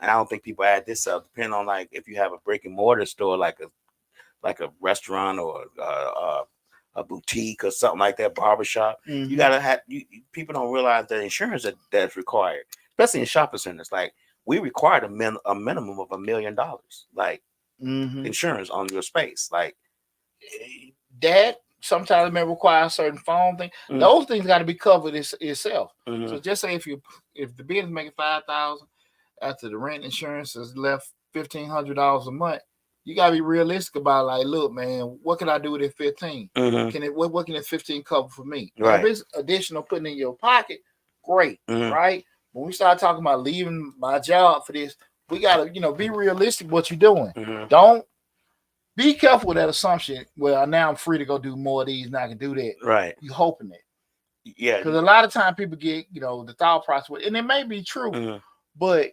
I don't think people add this up. Depending on if you have a brick and mortar store, like a restaurant or a boutique or something like that, barbershop, you gotta have. People don't realize that insurance that's required, especially in shopping centers. Like we required a minimum of $1 million, insurance on your space, like that. Sometimes it may require a certain phone thing. Those things got to be covered itself. So just say if the business making $5,000, after the rent insurance is left $1,500 a month, you gotta be realistic about look, man, what can I do with it 15? What can it 15 cover for me? Right. If it's additional putting in your pocket, great, right? When we start talking about leaving my job for this, we gotta be realistic what you're doing. Don't be careful with that assumption. Well, now I'm free to go do more of these, and I can do that. Right. You hoping it. Yeah. Because a lot of time people get, the thought process, and it may be true, but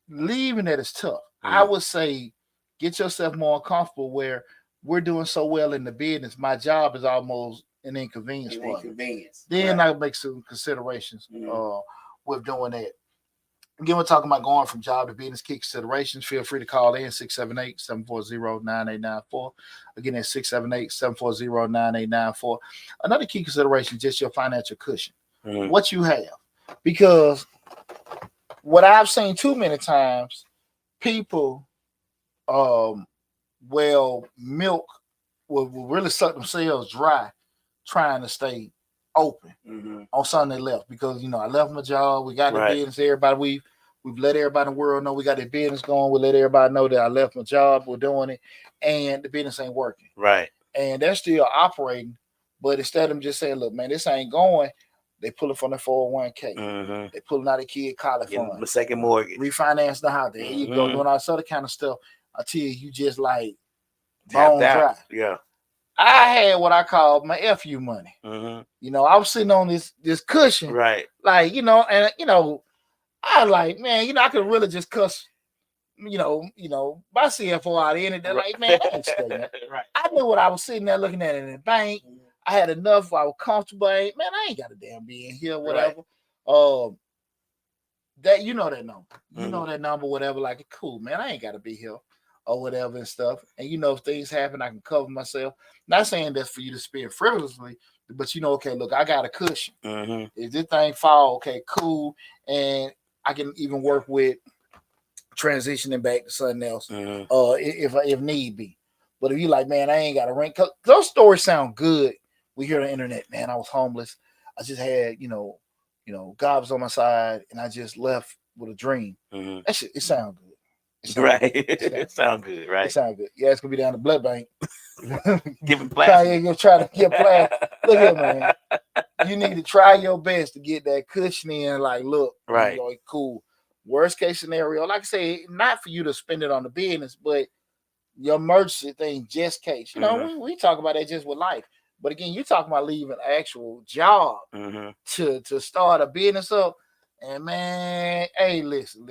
leaving that is tough. I would say get yourself more comfortable where we're doing so well in the business. My job is almost an inconvenience. Then I make some considerations with doing that. Again, we're talking about going from job to business. Key considerations. Feel free to call in 678-740-9894. Again, that's 678-740-9894. Another key consideration is just your financial cushion. What you have. Because what I've seen too many times, people milk will really suck themselves dry trying to stay open on something they left. Because I left my job, we got the business, everybody we've let everybody in the world know we got the business going, we let everybody know that I left my job, we're doing it, and the business ain't working. Right. And they're still operating, but instead of them just saying, look, man, this ain't going, they pull it from the 401k. They pulling out a kid college fund. The second mortgage. Refinance the house. There you go, doing all this other kind of stuff until you just bone dry. Yeah. I had what I call my FU money. I was sitting on this cushion. Right. I like, man, I could really just cuss, my CFO out in it. They're like, man, I ain't staying there. Right. I knew what I was sitting there looking at in the bank. I had enough. I was comfortable. Man, I ain't got to damn be in here, whatever. That that number. You know that number, whatever. Like, cool, man. I ain't got to be here or whatever and stuff. And if things happen, I can cover myself. Not saying that's for you to spend frivolously, but okay, look, I got a cushion. If this thing fall, okay, cool, and I can even work with transitioning back to something else, if need be. But if you like, man, I ain't got a rent, those stories sound good. We hear on the internet, man, I was homeless. I just had, God was on my side, and I just left with a dream. Mm-hmm. That shit, it sounds good. Right. It sounds good, right? It sounds good. Yeah, it's gonna be down the blood bank. Giving plastic. Try to get plastic. Look here, man. You need to try your best to get that cushion in. Like, look, right? Like, cool. Worst case scenario, like I say, not for you to spend it on the business, but your emergency thing, just case. We talk about that just with life. But again, you're talking about leaving an actual job to start a business up. And man, hey, listen.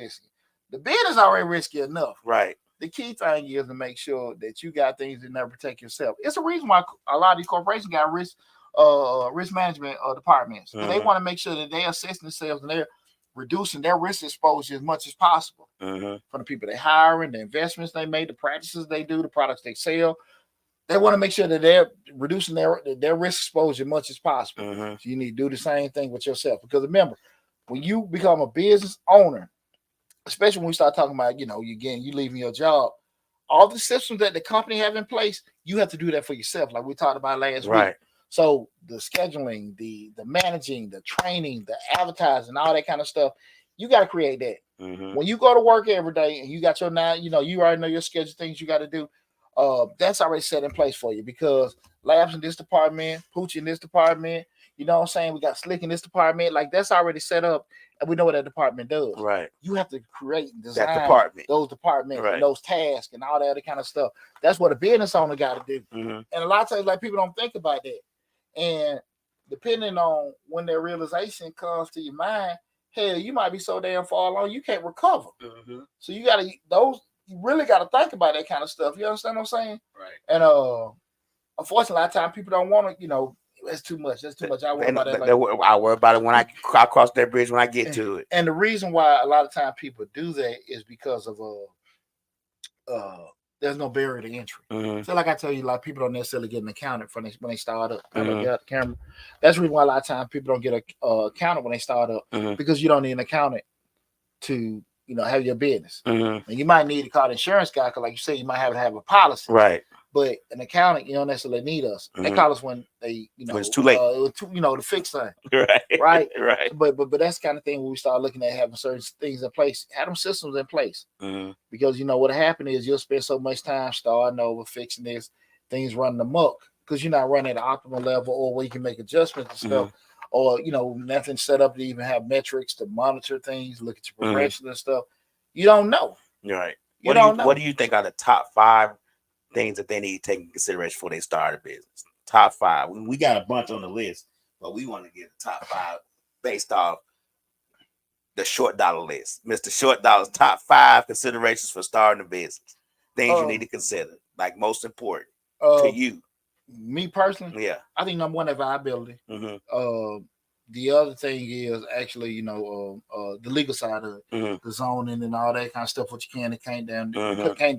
The business already risky enough. Right. The key thing is to make sure that you got things that never protect yourself. It's a reason why a lot of these corporations got risk management departments. They want to make sure that they assess themselves and they're reducing their risk exposure as much as possible from the people they hiring, the investments they make, the practices they do, the products they sell. They want to make sure that they're reducing their risk exposure as much as possible. So you need to do the same thing with yourself. Because remember, when you become a business owner, especially when we start talking about, you leaving your job, all the systems that the company have in place, you have to do that for yourself, like we talked about last week. So the scheduling, the managing, the training, the advertising, all that kind of stuff, you got to create that. When you go to work every day and you got your you already know your schedule, things you got to do. That's already set in place for you, because Labs in this department, Pooch in this department, you know what I'm saying? We got Slick in this department. Like, that's already set up, and we know what that department does. Right. You have to create and design those departments and those tasks and all that other kind of stuff. That's what a business owner got to do. And a lot of times, like, people don't think about that. And depending on when their realization comes to your mind, hell, you might be so damn far along you can't recover. So you really got to think about that kind of stuff. You understand what I'm saying? Right. And unfortunately, a lot of times people don't want to, that's too much. That's too much. I worry about that. I worry about it when I cross that bridge when I get to it. And the reason why a lot of times people do that is because of there's no barrier to entry. So like I tell you, a lot of people don't necessarily get an accountant when they start up. Get out the camera. That's the reason why a lot of times people don't get a accountant when they start up, because you don't need an accountant to have your business. And you might need to call the insurance guy, because like you said, you might have to have a policy. Right. But an accountant, you don't necessarily need us. They call us when they, when it's too late. To fix things. Right. But that's the kind of thing when we start looking at having certain things in place, have them systems in place. Because what happened is you'll spend so much time starting over, fixing this, things running amok, because you're not running at the optimal level, or where you can make adjustments and stuff, or nothing set up to even have metrics to monitor things, look at your progression and stuff. You don't know. Right. What do you think are the top 5 things that they need to take into consideration before they start a business? Top 5. We got a bunch on the list, but we want to get the top 5 based off the Short Dollar list. Mr. Short Dollar's top 5 considerations for starting a business. Things you need to consider, like most important to you. Me personally, yeah, I think number one is viability. The other thing is actually, the legal side of it, the zoning and all that kind of stuff, what you can and can't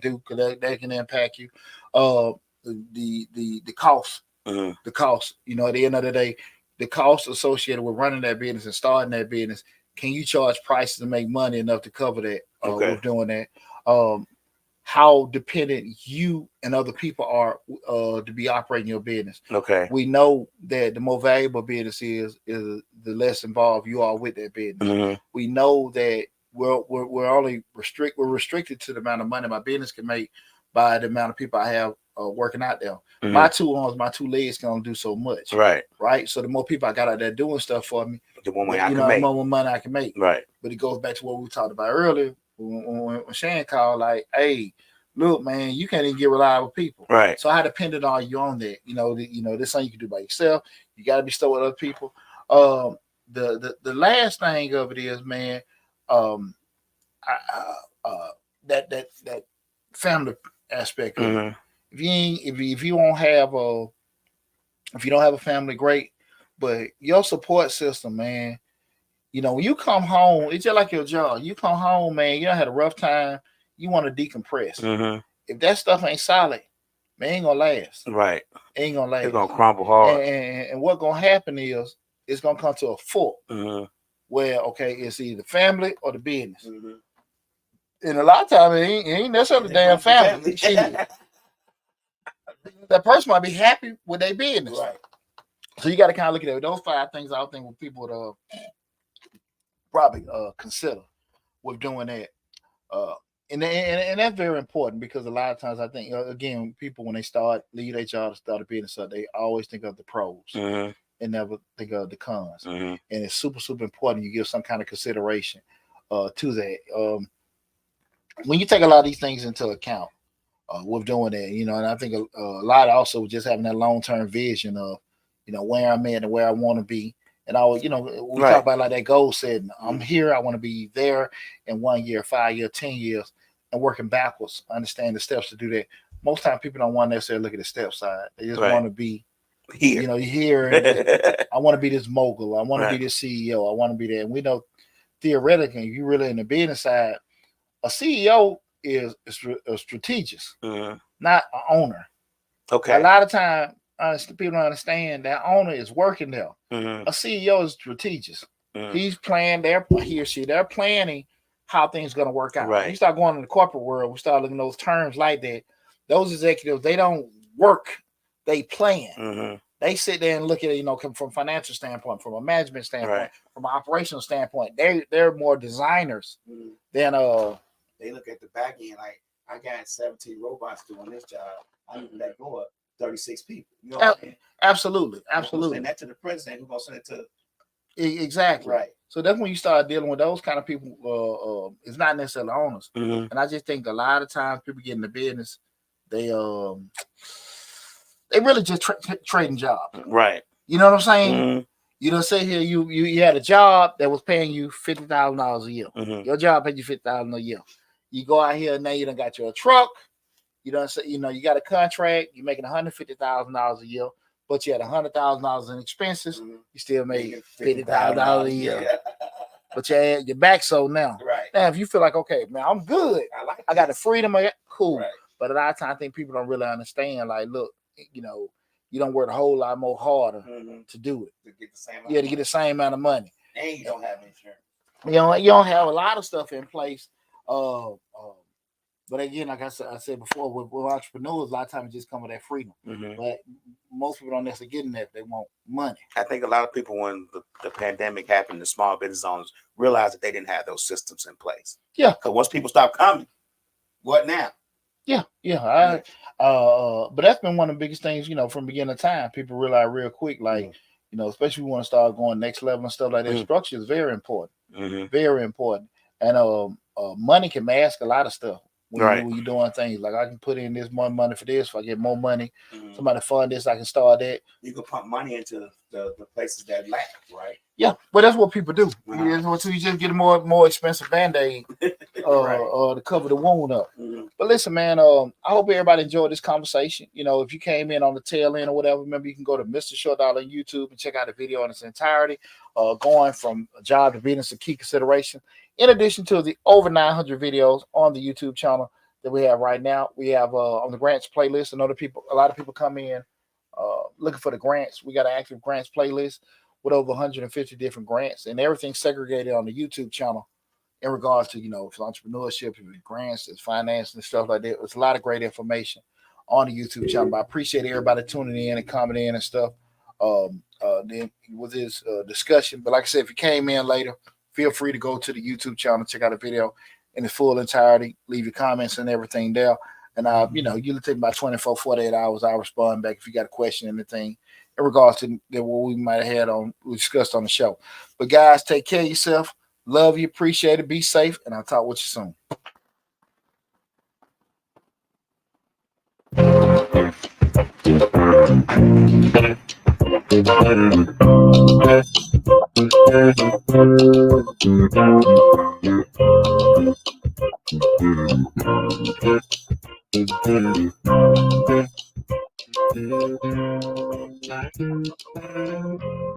do, because that can impact you. The cost, the cost. At the end of the day, the cost associated with running that business and starting that business. Can you charge prices to make money enough to cover that? With doing that. How dependent you and other people are to be operating your business. Okay. We know that the more valuable business is the less involved you are with that business. We know that we're restricted to the amount of money my business can make by the amount of people I have working out there. My 2 arms, my 2 legs can only do so much. Right. So the more people I got out there doing stuff for me, the more money I can make. The more money I can make. Right. But it goes back to what we talked about earlier. When Shane called, like, hey, look, man, you can't even get reliable people. Right. So how dependent are you on that? This something you can do by yourself. You got to be stuck with other people. The last thing of it is, man, that family aspect of it. If you don't have a family, great, but your support system, man. When you come home, it's just like your job. You come home, man, you done had a rough time. You want to decompress. If that stuff ain't solid, man, ain't gonna last. Right. Ain't gonna last. It's gonna crumble hard. And what's gonna happen is it's gonna come to a full where, okay, it's either family or the business. And a lot of times it ain't necessarily the damn family. That person might be happy with their business. Right. So you got to kind of look at it. Those 5 things I think what people would probably consider with doing that. Uh, and that's very important because a lot of times I think again people when they start leave their job to start a business, they always think of the pros Mm-hmm. and never think of the cons. Mm-hmm. And it's super important you give some kind of consideration to that. When you take a lot of these things into account with doing that, and I think a lot also just having that long term vision of where I'm at and where I want to be. And I was, we Right. talk about like that goal setting. I'm Mhm. here. I want to be there in 1 year, 5 years, 10 years, and working backwards. Understand the steps to do that. Most time people don't want to necessarily look at the step side. They just Right. want to be, Here. here. And I want to be this mogul. I want to Right. be this CEO. I want to be that. And we know theoretically, if you're really in the business side, a CEO is a strategist, Mhm. not an owner. Okay. A lot of time, people don't understand that owner is working there. Mhm. A CEO is strategist. Mhm. He's planning he or she, they're planning how things going to work out. Right. You start going in the corporate world, we start looking at those terms like that. Those executives, they don't work, they plan. Mhm. They sit there and look at it, from a financial standpoint, from a management standpoint, Right. from an operational standpoint. They're more designers than They look at the back end like I got 17 robots doing this job. I need to let go of 36 people. You know what I mean? absolutely. Send that to the president. Who's gonna send it to? Exactly. Right. So that's when you start dealing with those kind of people. It's not necessarily owners, Mhm. and I just think a lot of times people get in the business, they really just trading jobs. Right. You know what I'm saying? Mhm. You don't say here you had a job that was paying you $50,000 a year. Mhm. Your job paid you $50,000 a year. You go out here and now you done got your truck. You don't say you got a contract. You're making $150,000 a year, but you had $100,000 in expenses. Mhm. You still made $50,000 a year. But your back so now. Right. Now, if you feel like, okay, man, I'm good. I got the freedom. Cool. Right. But a lot of times I think people don't really understand. Like, look, you don't work a whole lot more harder to do it. To get the same. To get the same amount of money. And you don't have insurance. You don't have a lot of stuff in place. But again, like I said before, with entrepreneurs, a lot of times it just come with that freedom. Mhm. But most people don't necessarily get in that. They want money. I think a lot of people, when the pandemic happened, the small business owners realized that they didn't have those systems in place. Yeah. Because once people stop coming, what now? Yeah. But that's been one of the biggest things, from beginning of time. People realize real quick, like, especially when we want to start going next level and stuff like that. Mhm. Structure is very important. Mm-hmm. Very important. And money can mask a lot of stuff. When you're doing things like I can put in this more money for this, if I get more money, somebody fund this, I can start that. You can pump money into the places that lack, right? Yeah, but that's what people do. So you just get a more expensive Band-Aid to cover the wound up. Mm-hmm. But listen, man, I hope everybody enjoyed this conversation. If you came in on the tail end or whatever, remember you can go to Mr. Short Dollar on YouTube and check out the video in its entirety, going from a job to business, a key consideration. In addition to the over 900 videos on the YouTube channel that we have right now, we have on the grants playlist. A lot of people come in looking for the grants. We got an active grants playlist with over 150 different grants, and everything segregated on the YouTube channel in regards to entrepreneurship, grants, and finance and stuff like that. There's a lot of great information on the YouTube channel. But I appreciate everybody tuning in and commenting in and stuff. Then with this discussion, but like I said, if you came in later, feel free to go to the YouTube channel, check out the video in its full entirety, leave your comments and everything there. And you'll take about 24, 48 hours. I'll respond back if you got a question, anything in regards to what we might have we discussed on the show. But guys, take care of yourself. Love you, appreciate it, be safe, and I'll talk with you soon.